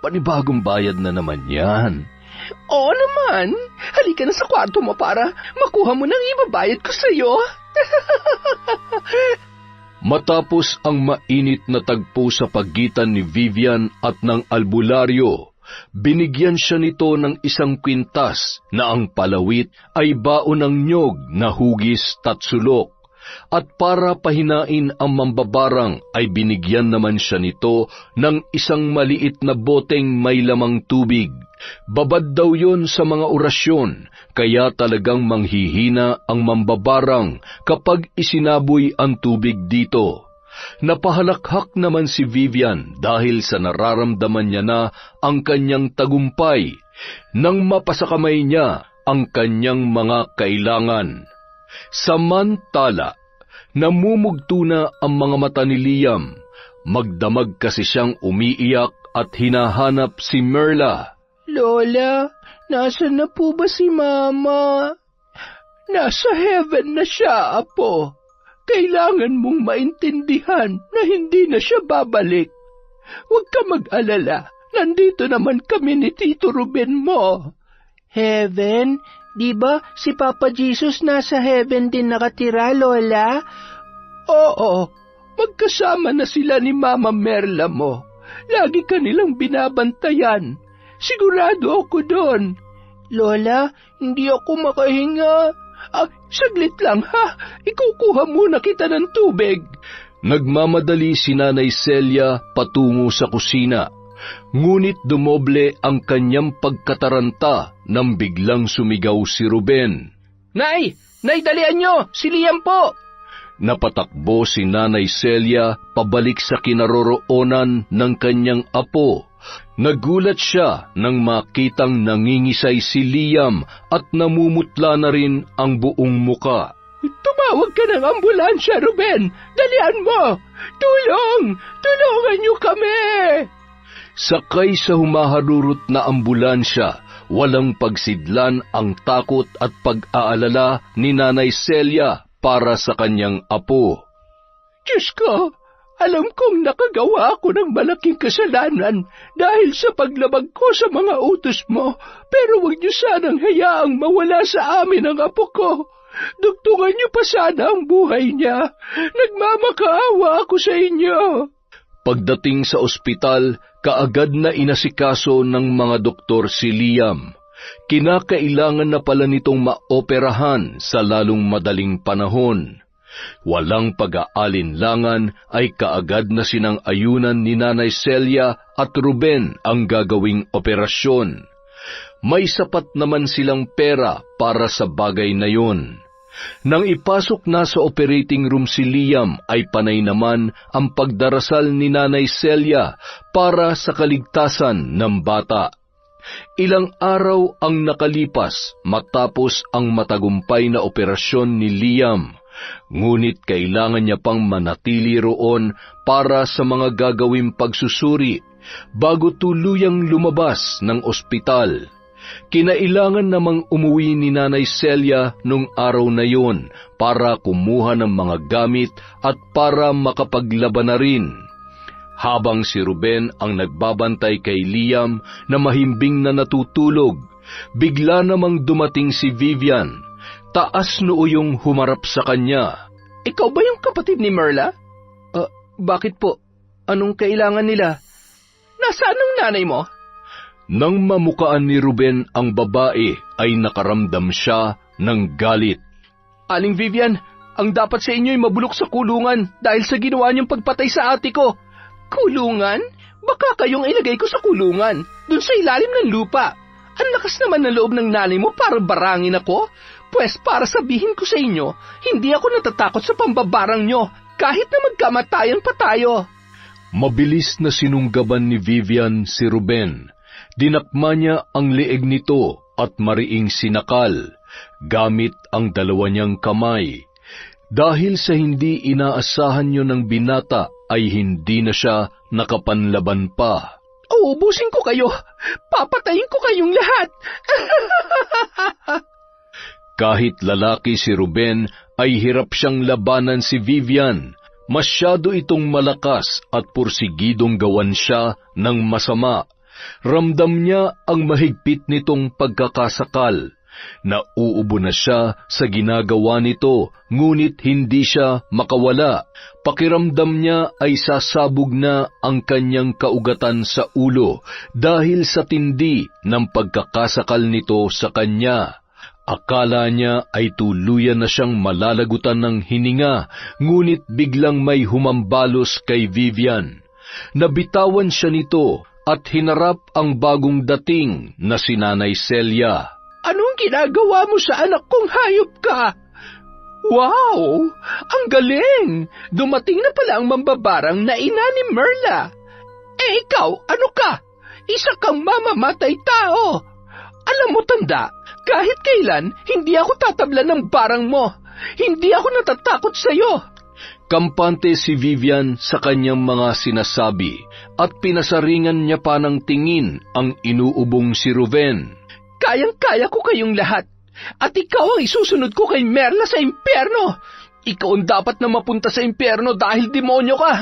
panibagong bayad na naman yan. Oo naman. Halika na sa kwarto mo para makuha mo nang ibabayad ko sa'yo. Matapos ang mainit na tagpo sa pagitan ni Vivian at ng albularyo, binigyan siya nito ng isang kwintas na ang palawit ay baon ng nyog na hugis tatsulok. At para pahinain ang mambabarang ay binigyan naman siya nito ng isang maliit na boteng may lamang tubig. Babad daw yon sa mga orasyon, kaya talagang manghihina ang mambabarang kapag isinaboy ang tubig dito. Napahalakhak naman si Vivian dahil sa nararamdaman niya na ang kanyang tagumpay nang mapasakamay niya ang kanyang mga kailangan. Samantala, namumugto na ang mga mata ni Liam. Magdamag kasi siyang umiiyak at hinahanap si Merla. Lola, nasan na po ba si Mama? Nasa heaven na siya, Apo. Kailangan mong maintindihan na hindi na siya babalik. Huwag ka mag-alala. Nandito naman kami ni Tito Ruben mo. Heaven? Di ba si Papa Jesus nasa heaven din nakatira, Lola? Oo, magkasama na sila ni Mama Merla mo. Lagi ka nilang binabantayan. Sigurado ako doon. Lola, hindi ako makahinga. Saglit lang ha. Ikukuha muna kita ng tubig. Nagmamadali si Nanay Celia patungo sa kusina. Ngunit dumoble ang kanyang pagkataranta nang biglang sumigaw si Ruben. Nay! Nay, dalian nyo! Si Liam po! Napatakbo si Nanay Celia pabalik sa kinaroroonan ng kanyang apo. Nagulat siya nang makitang nangingisay si Liam at namumutla na rin ang buong muka. Tumawag ka ng ambulansya, Ruben! Dalian mo! Tulong! Tulungan niyo kami! Sakay sa humaharurot na ambulansya, walang pagsidlan ang takot at pag-aalala ni Nanay Celia para sa kanyang apo. Diyos ko! Alam kong nakagawa ako ng malaking kasalanan dahil sa paglabag ko sa mga utos mo, pero huwag niyo sanang hayaang mawala sa amin ang apo ko. Dugtungan niyo pa sana ang buhay niya. Nagmamakaawa ako sa inyo. Pagdating sa ospital, kaagad na inasikaso ng mga doktor si Liam. Kinakailangan na pala nitong maoperahan sa lalong madaling panahon. Walang pag-aalinlangan ay kaagad na sinang-ayunan ni Nanay Celia at Ruben ang gagawing operasyon. May sapat naman silang pera para sa bagay na yun. Nang ipasok na sa operating room si Liam ay panay naman ang pagdarasal ni Nanay Celia para sa kaligtasan ng bata. Ilang araw ang nakalipas matapos ang matagumpay na operasyon ni Liam. Ngunit kailangan niya pang manatili roon para sa mga gagawing pagsusuri bago tuluyang lumabas ng ospital. Kinailangan namang umuwi ni Nanay Celia nung araw na yon para kumuha ng mga gamit at para makapaglaban na rin. Habang si Ruben ang nagbabantay kay Liam na mahimbing na natutulog, bigla namang dumating si Vivian. Taas noo yung humarap sa kanya. Ikaw ba yung kapatid ni Merla? Bakit po? Anong kailangan nila? Nasaan ang nanay mo? Nang mamukaan ni Ruben ang babae, ay nakaramdam siya ng galit. Aling Vivian, ang dapat sa inyo ay mabulok sa kulungan dahil sa ginawa niyong pagpatay sa ate ko. Kulungan? Baka kayong ilagay ko sa kulungan, dun sa ilalim ng lupa. Ang lakas naman ng loob ng nanay mo para barangin ako. Pwes para sabihin ko sa inyo, hindi ako natatakot sa pambabarang nyo, kahit na magkamatayan pa tayo. Mabilis na sinunggaban ni Vivian si Ruben. Dinakma niya ang leeg nito at mariing sinakal, gamit ang dalawa niyang kamay. Dahil sa hindi inaasahan niyo ng binata, ay hindi na siya nakapanlaban pa. Uubusin ko kayo! Papatayin ko kayong lahat! Kahit lalaki si Ruben, ay hirap siyang labanan si Vivian. Masyado itong malakas at pursigidong gawan siya ng masama. Ramdam niya ang mahigpit nitong pagkakasakal. Nauubo na siya sa ginagawa nito, ngunit hindi siya makawala. Pakiramdam niya ay sasabog na ang kanyang kaugatan sa ulo dahil sa tindi ng pagkakasakal nito sa kanya. Akala niya ay tuluyan na siyang malalagutan ng hininga, ngunit biglang may humambalos kay Vivian. Nabitawan siya nito at hinarap ang bagong dating na si Nanay Celia. Anong ginagawa mo sa anak kong hayop ka? Wow! Ang galing! Dumating na pala ang mambabarang na ina ni Merla. Ikaw, ano ka? Isa kang mamamatay tao. Alam mo, tanda, kahit kailan, hindi ako tatablan ng barang mo. Hindi ako natatakot sa'yo. Kampante si Vivian sa kanyang mga sinasabi at pinasaringan niya pa ng tingin ang inuubong si Ruben. Kayang-kaya ko kayong lahat, at ikaw ang isusunod ko kay Merla sa impyerno. Ikaw ang dapat na mapunta sa impyerno dahil demonyo ka.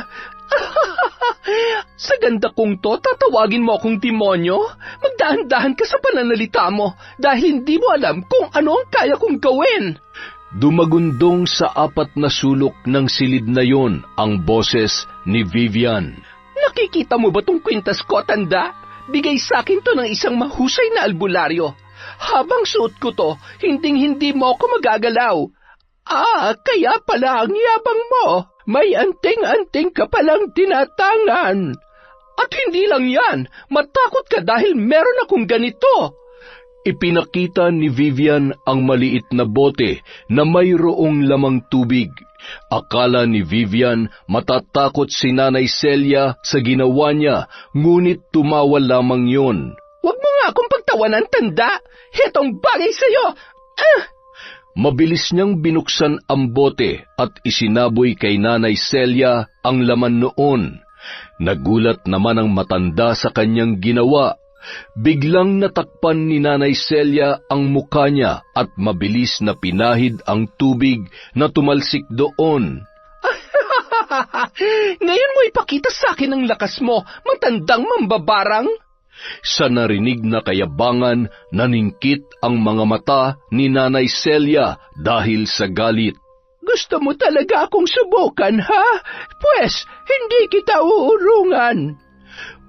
Sa ganda kong to, tatawagin mo akong demonyo? Magdahan-dahan ka sa pananalita mo dahil hindi mo alam kung ano ang kaya kong gawin. Dumagundong sa apat na sulok ng silid na yon ang boses ni Vivian. Nakikita mo ba tong kwintas ko, tanda? Bigay sa akin to ng isang mahusay na albularyo. Habang suot ko to, hinding-hindi mo ako magagalaw. Kaya pala ang yabang mo. May anting-anting ka palang tinatangan. At hindi lang yan, matakot ka dahil meron akong ganito. Ipinakita ni Vivian ang maliit na bote na mayroong lamang tubig. Akala ni Vivian matatakot si Nanay Celia sa ginawa niya, ngunit tumawa lamang yon. Huwag mo nga akong pagtawanan, tanda. Hetong bagay sa'yo. Mabilis niyang binuksan ang bote at isinaboy kay Nanay Celia ang laman noon. Nagulat naman ang matanda sa kanyang ginawa. Biglang natakpan ni Nanay Celia ang mukha niya at mabilis na pinahid ang tubig na tumalsik doon. Ngayon mo ipakita sa akin ang lakas mo, matandang mambabarang. Sa narinig na kayabangan, naningkit ang mga mata ni Nanay Celia dahil sa galit. Gusto mo talaga akong subukan, ha? Pwes, hindi kita uurungan.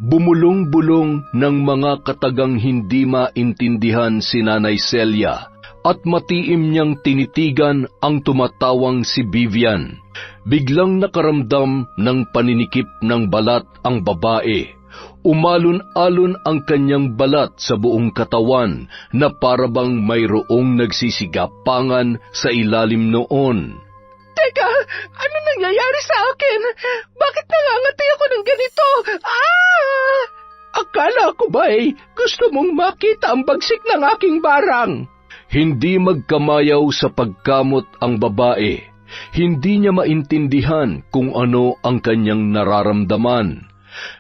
Bumulong-bulong ng mga katagang hindi maintindihan si Nanay Celia at matiim niyang tinitigan ang tumatawang si Vivian. Biglang nakaramdam ng paninikip ng balat ang babae. Umalon-alon ang kanyang balat sa buong katawan na parabang mayroong nagsisigapangan sa ilalim noon. Teka, ano nangyayari sa akin? Bakit nangangatay ako ng ganito? Ah! Akala ko ba gusto mong makita ang bagsik ng aking barang? Hindi magkamayaw sa pagkamot ang babae. Hindi niya maintindihan kung ano ang kanyang nararamdaman.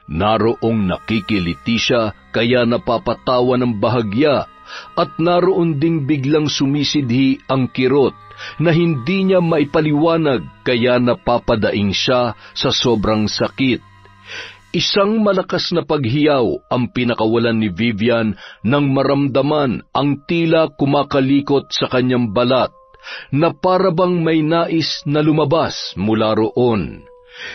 Naroong nakikiliti siya kaya napapatawa ng bahagya at naroon ding biglang sumisidhi ang kirot na hindi niya maipaliwanag kaya napapadaing siya sa sobrang sakit. Isang malakas na paghiyaw ang pinakawalan ni Vivian nang maramdaman ang tila kumakalikot sa kanyang balat na parabang may nais na lumabas mula roon.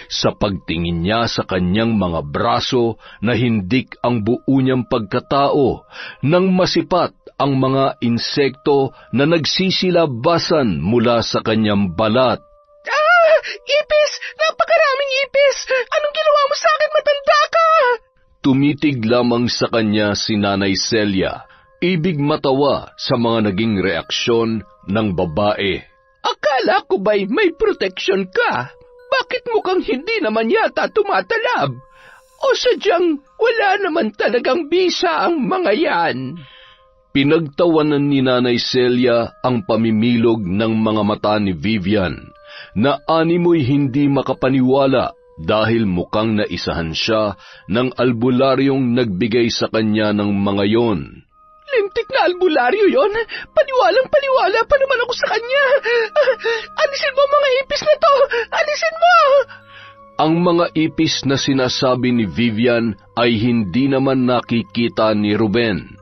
Sa pagtingin niya sa kanyang mga braso na hindik ang buo niyang pagkatao nang masipat ang mga insekto na nagsisilabasan mula sa kanyang balat. Ah! Ipis! Napakaraming ipis! Anong ginawa mo sa akin, matanda ka? Tumitig lamang sa kanya si Nanay Celia, ibig matawa sa mga naging reaksyon ng babae. Akala ko ba'y may proteksyon ka? Bakit mukhang hindi naman yata tumatalab? O sadyang wala naman talagang bisa ang mga yan? Pinagtawanan ni Nanay Celia ang pamimilog ng mga mata ni Vivian, na animoy hindi makapaniwala dahil mukhang naisahan siya ng albularyong nagbigay sa kanya ng mga yon. Lintik na albularyo yon? Paniwalang-paniwala pa naman ako sa kanya. Alisin mo mga ipis na to! Alisin mo! Ang mga ipis na sinasabi ni Vivian ay hindi naman nakikita ni Ruben.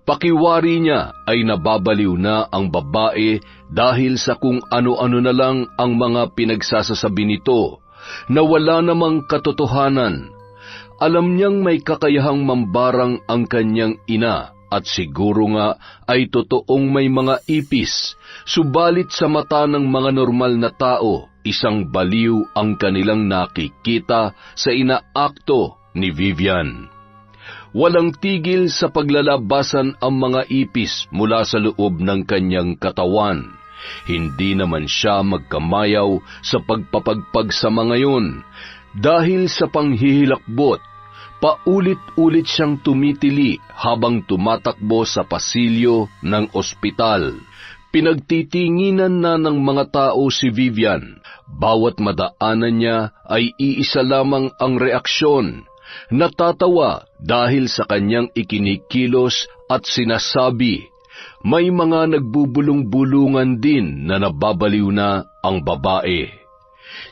Pakiwari niya ay nababaliw na ang babae dahil sa kung ano-ano na lang ang mga pinagsasasabi nito na wala namang katotohanan. Alam niyang may kakayahang mambarang ang kanyang ina at siguro nga ay totoong may mga ipis, subalit sa mata ng mga normal na tao, isang baliw ang kanilang nakikita sa inaakto ni Vivian. Walang tigil sa paglalabasan ang mga ipis mula sa loob ng kanyang katawan. Hindi naman siya magkamayaw sa pagpapagpag sa mga yon. Dahil sa panghihilakbot, paulit-ulit siyang tumitili habang tumatakbo sa pasilyo ng ospital. Pinagtitinginan na ng mga tao si Vivian. Bawat madaanan niya ay iisa lamang ang reaksyon. Natatawa dahil sa kanyang ikinikilos at sinasabi. May mga nagbubulong-bulungan din na nababaliw na ang babae.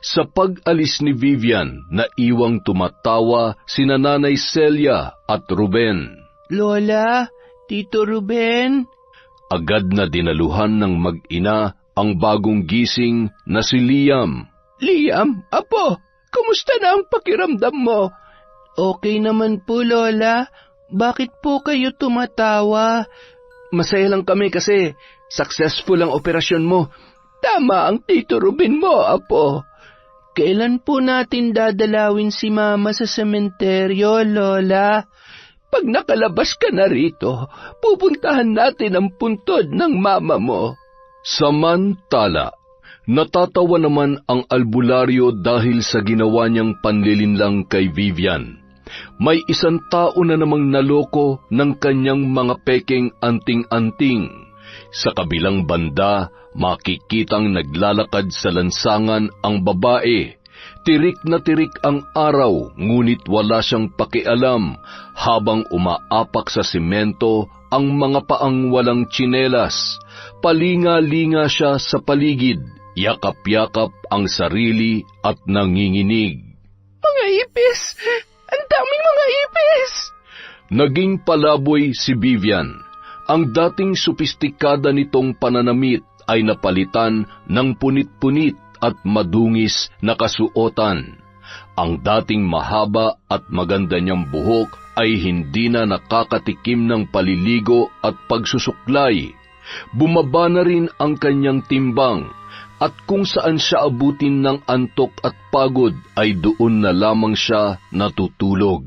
Sa pag-alis ni Vivian, naiwang tumatawa sina Nanay Celia at Ruben. Lola, Tito Ruben. Agad na dinaluhan ng mag-ina ang bagong gising na si Liam. Liam, apo, kumusta na ang pakiramdam mo? Okay naman po, Lola. Bakit po kayo tumatawa? Masaya lang kami kasi successful ang operasyon mo. Tama ang Tito Ruben mo, apo. Kailan po natin dadalawin si Mama sa sementeryo, Lola? Pag nakalabas ka na rito, pupuntahan natin ang puntod ng mama mo. Samantala, natatawa naman ang albularyo dahil sa ginawa niyang panlilinlang kay Vivian. May isang tao na namang naloko ng kanyang mga peking anting-anting. Sa kabilang banda, makikitang naglalakad sa lansangan ang babae. Tirik na tirik ang araw, ngunit wala siyang pakialam habang umaapak sa simento ang mga paang walang tsinelas. Palinga-linga siya sa paligid. yakap-yakap ang sarili at nanginginig. Mga ipis! Ang daming mga ipis! Naging palaboy si Vivian. Ang dating sopistikada nitong pananamit ay napalitan ng punit-punit at madungis na kasuotan. Ang dating mahaba at maganda niyang buhok ay hindi na nakakatikim ng paliligo at pagsusuklay. Bumaba na rin ang kanyang timbang, at kung saan siya abutin ng antok at pagod ay doon na lamang siya natutulog.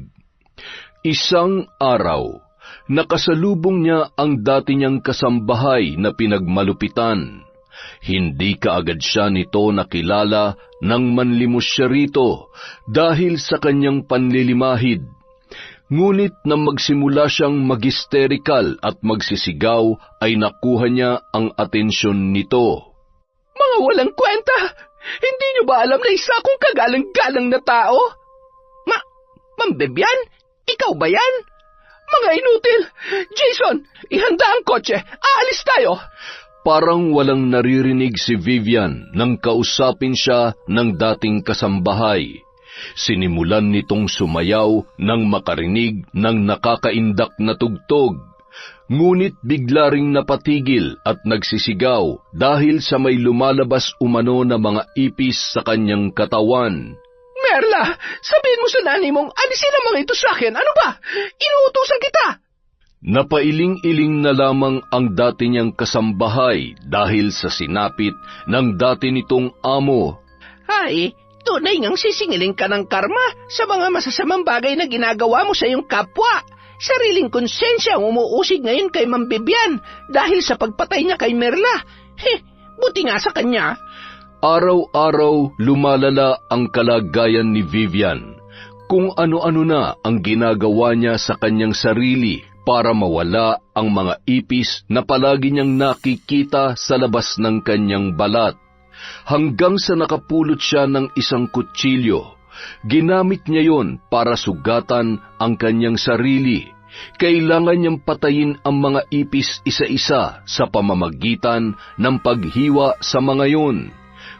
Isang araw, nakasalubong niya ang dati niyang kasambahay na pinagmalupitan. Hindi kaagad siya nito nakilala nang manlimos siya rito dahil sa kanyang panlilimahid. Ngunit nang magsimula siyang mag-hysterical at magsisigaw ay nakuha niya ang atensyon nito. Mga walang kwenta! Hindi niyo ba alam na isa akong kagalang-galang na tao? Ma'am Vivian? Ikaw ba yan? Mga inutil! Jason, ihanda ang kotse! Aalis tayo! Parang walang naririnig si Vivian nang kausapin siya ng dating kasambahay. Sinimulan nitong sumayaw nang makarinig ng nakakaindak na tugtog. Ngunit bigla ring napatigil at nagsisigaw dahil sa may lumalabas umano na mga ipis sa kanyang katawan. Merla, sabihin mo sa nanay mong alisin ang mga ito sa akin. Ano ba? Inuutusan kita! Napailing-iling na lamang ang dati niyang kasambahay dahil sa sinapit ng dati nitong amo. Ay, tunay ngang sisingiling ka ng karma sa mga masasamang bagay na ginagawa mo sa iyong kapwa. Sariling konsensya ang umuusig ngayon kay Ma'am Vivian dahil sa pagpatay niya kay Merla. Buti nga sa kanya. Araw-araw lumalala ang kalagayan ni Vivian. Kung ano-ano na ang ginagawa niya sa kanyang sarili para mawala ang mga ipis na palagi niyang nakikita sa labas ng kanyang balat. Hanggang sa nakapulot siya ng isang kutsilyo. Ginamit niya yon para sugatan ang kanyang sarili. Kailangan niyang patayin ang mga ipis isa-isa sa pamamagitan ng paghiwa sa mga yon.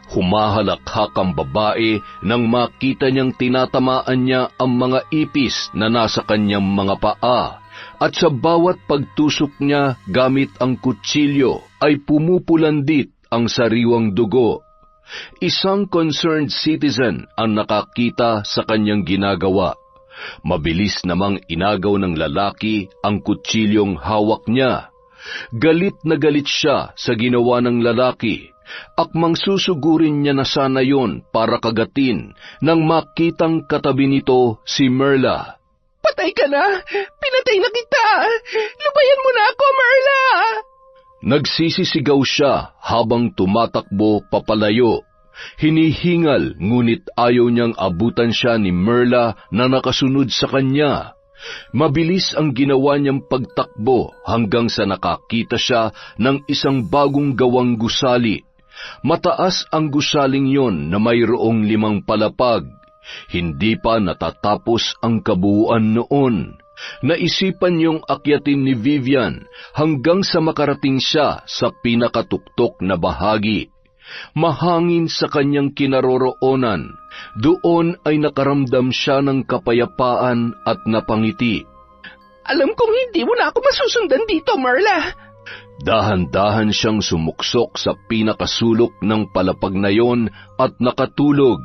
Humahalakhak ang babae nang makita niyang tinatamaan niya ang mga ipis na nasa kanyang mga paa. At sa bawat pagtusok niya gamit ang kutsilyo ay pumupulandit ang sariwang dugo. Isang concerned citizen ang nakakita sa kanyang ginagawa. Mabilis namang inagaw ng lalaki ang kutsilyong hawak niya. Galit na galit siya sa ginawa ng lalaki. Akmang susugurin niya na sana yon para kagatin nang makitang katabi nito si Merla. Patay ka na! Pinatay na kita! Lubayan mo na ako, Merla! Nagsisisigaw siya habang tumatakbo papalayo. Hinihingal ngunit ayaw niyang abutan siya ni Merla na nakasunod sa kanya. Mabilis ang ginawa niyang pagtakbo hanggang sa nakakita siya ng isang bagong gawang gusali. Mataas ang gusaling yon na mayroong 5 palapag. Hindi pa natatapos ang kabuuan noon. Naisipan niyong akyatin ni Vivian hanggang sa makarating siya sa pinakatuktok na bahagi. Mahangin sa kanyang kinaroroonan, doon ay nakaramdam siya ng kapayapaan at napangiti. Alam kong hindi mo na ako masusundan dito, Merla. Dahan-dahan siyang sumuksok sa pinakasulok ng palapag na yon at nakatulog.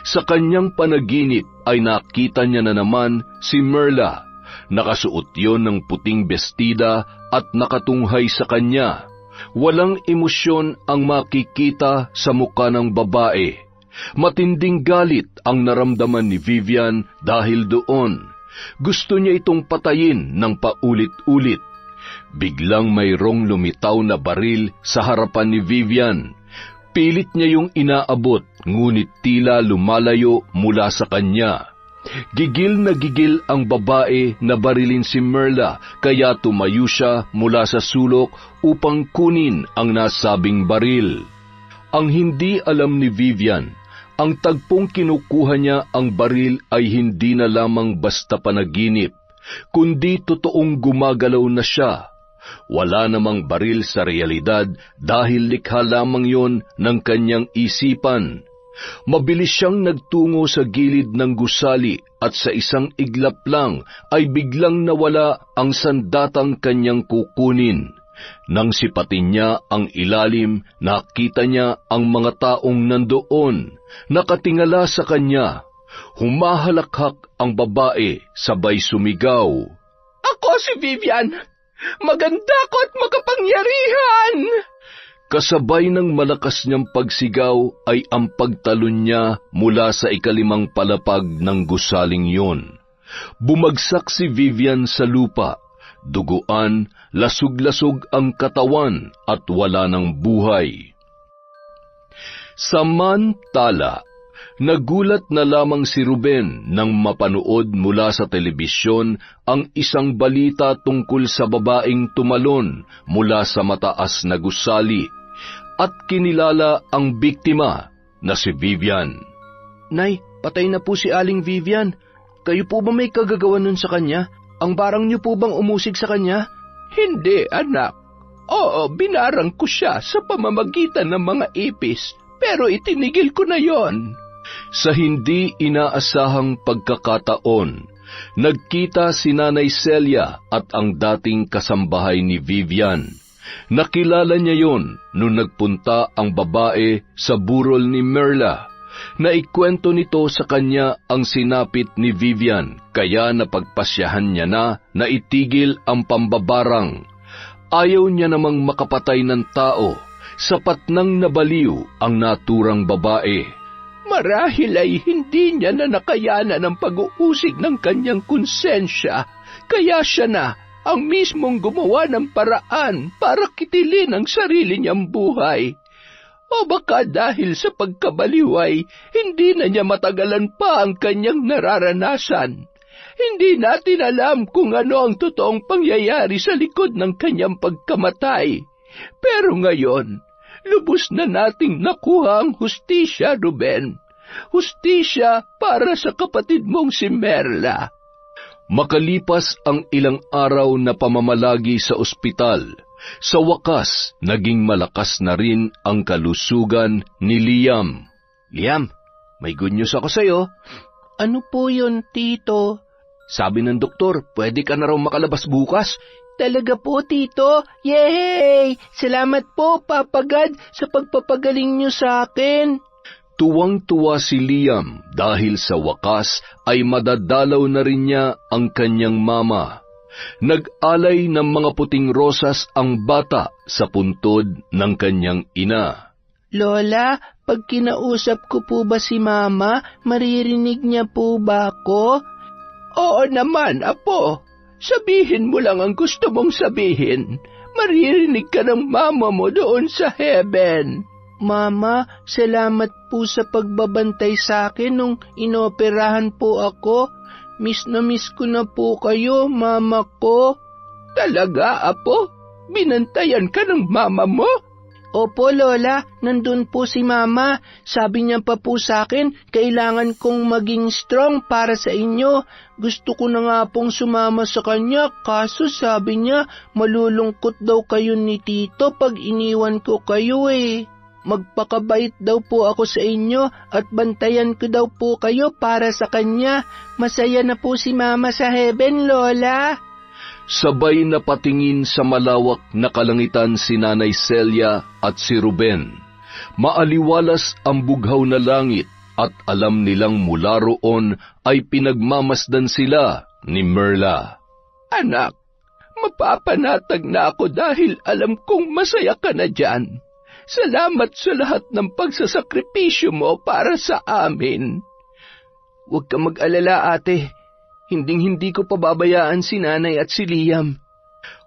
Sa kanyang panaginip ay nakita niya na naman si Merla. Nakasuot yon ng puting bestida at nakatunghay sa kanya. Walang emosyon ang makikita sa mukha ng babae. Matinding galit ang naramdaman ni Vivian dahil doon. Gusto niya itong patayin ng paulit-ulit. Biglang mayroong lumitaw na baril sa harapan ni Vivian. Pilit niya yung inaabot, ngunit tila lumalayo mula sa kanya. Gigil na gigil ang babae na barilin si Merla, kaya tumayo siya mula sa sulok upang kunin ang nasabing baril. Ang hindi alam ni Vivian, ang tagpong kinukuha niya ang baril ay hindi na lamang basta panaginip, kundi totoong gumagalaw na siya. Wala namang baril sa realidad dahil likha lamang yon ng kanyang isipan. Mabilis siyang nagtungo sa gilid ng gusali at sa isang iglap lang ay biglang nawala ang sandatang kanyang kukunin. Nang sipatin niya ang ilalim, nakita niya ang mga taong nandoon, nakatingala sa kanya. Humahalakhak ang babae, sabay sumigaw, Ako si Vivian! Maganda ko at makapangyarihan! Kasabay ng malakas niyang pagsigaw ay ang pagtalon niya mula sa ikalimang palapag ng gusaling yun. Bumagsak si Vivian sa lupa, duguan, lasug-lasug ang katawan at wala ng buhay. Samantala, nagulat na lamang si Ruben nang mapanood mula sa telebisyon ang isang balita tungkol sa babaeng tumalon mula sa mataas na gusali at kinilala ang biktima na si Vivian. Nay, patay na po si Aling Vivian. Kayo po ba may kagagawan nun sa kanya? Ang barang niyo po bang umusig sa kanya? Hindi, anak. Oo, binarang ko siya sa pamamagitan ng mga ipis, pero itinigil ko na yon. Sa hindi inaasahang pagkakataon, nagkita si Nanay Celia at ang dating kasambahay ni Vivian. Nakilala niya yon nung nagpunta ang babae sa burol ni Merla. Naikwento nito sa kanya ang sinapit ni Vivian, kaya napagpasyahan niya na itigil ang pambabarang. Ayaw niya namang makapatay ng tao, sapat nang nabaliw ang naturang babae. Marahil ay hindi niya na nakayanan ang pag-uusig ng kanyang konsensya, kaya siya na ang mismong gumawa ng paraan para kitilin ang sarili niyang buhay. O baka dahil sa pagkabaliw ay hindi na niya matagalan pa ang kanyang nararanasan. Hindi natin alam kung ano ang totoong pangyayari sa likod ng kanyang pagkamatay. Pero ngayon, lubos na nating nakuha ang hustisya, Ruben. Hustisya para sa kapatid mong si Merla. Makalipas ang ilang araw na pamamalagi sa ospital, sa wakas naging malakas na rin ang kalusugan ni Liam. Liam, may good news ako sa'yo. Ano po yun, Tito? Sabi ng doktor, pwede ka na raw makalabas bukas. Talaga po, Tito. Yay! Salamat po, Papa God, sa pagpapagaling niyo sa akin. Tuwang-tuwa si Liam dahil sa wakas ay madadalaw na rin niya ang kanyang mama. Nag-alay ng mga puting rosas ang bata sa puntod ng kanyang ina. Lola, pag kinausap ko po ba si Mama, maririnig niya po ba ako? Oo naman, Apo. Sabihin mo lang ang gusto mong sabihin. Maririnig ka ng mama mo doon sa heaven. Mama, salamat po sa pagbabantay sa akin nung inoperahan po ako. Miss na miss ko na po kayo, Mama ko. Talaga, Apo? Binantayan ka ng mama mo? Opo, Lola, nandun po si Mama. Sabi niya pa po sa akin, kailangan kong maging strong para sa inyo. Gusto ko na nga pong sumama sa kanya, kaso sabi niya, malulungkot daw kayo ni Tito pag iniwan ko kayo eh. Magpakabait daw po ako sa inyo at bantayan ko daw po kayo para sa kanya. Masaya na po si Mama sa heaven, Lola. Sabay na patingin sa malawak na kalangitan si Nanay Celia at si Ruben. Maaliwalas ang bughaw na langit at alam nilang mula roon ay pinagmamasdan sila ni Merla. Anak, mapapanatag na ako dahil alam kong masaya ka na dyan. Salamat sa lahat ng pagsasakripisyo mo para sa amin. Huwag ka mag-alala, ate. Hinding-hindi ko pababayaan si Nanay at si Liam.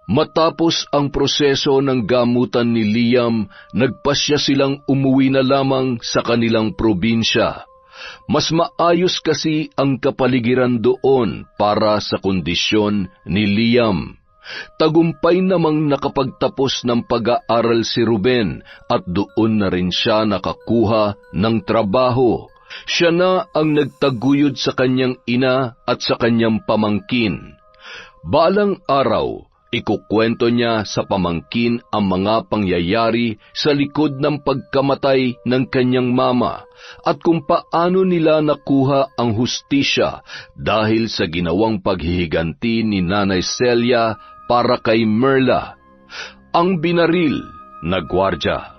Matapos ang proseso ng gamutan ni Liam, nagpasya silang umuwi na lamang sa kanilang probinsya. Mas maayos kasi ang kapaligiran doon para sa kondisyon ni Liam. Tagumpay namang nakapagtapos ng pag-aaral si Ruben at doon na rin siya nakakuha ng trabaho. Siya na ang nagtaguyod sa kanyang ina at sa kanyang pamangkin. Balang araw, Ikukwento niya sa pamangkin ang mga pangyayari sa likod ng pagkamatay ng kanyang mama at kung paano nila nakuha ang hustisya dahil sa ginawang paghihiganti ni Nanay Celia para kay Merla, ang binaril na gwardya.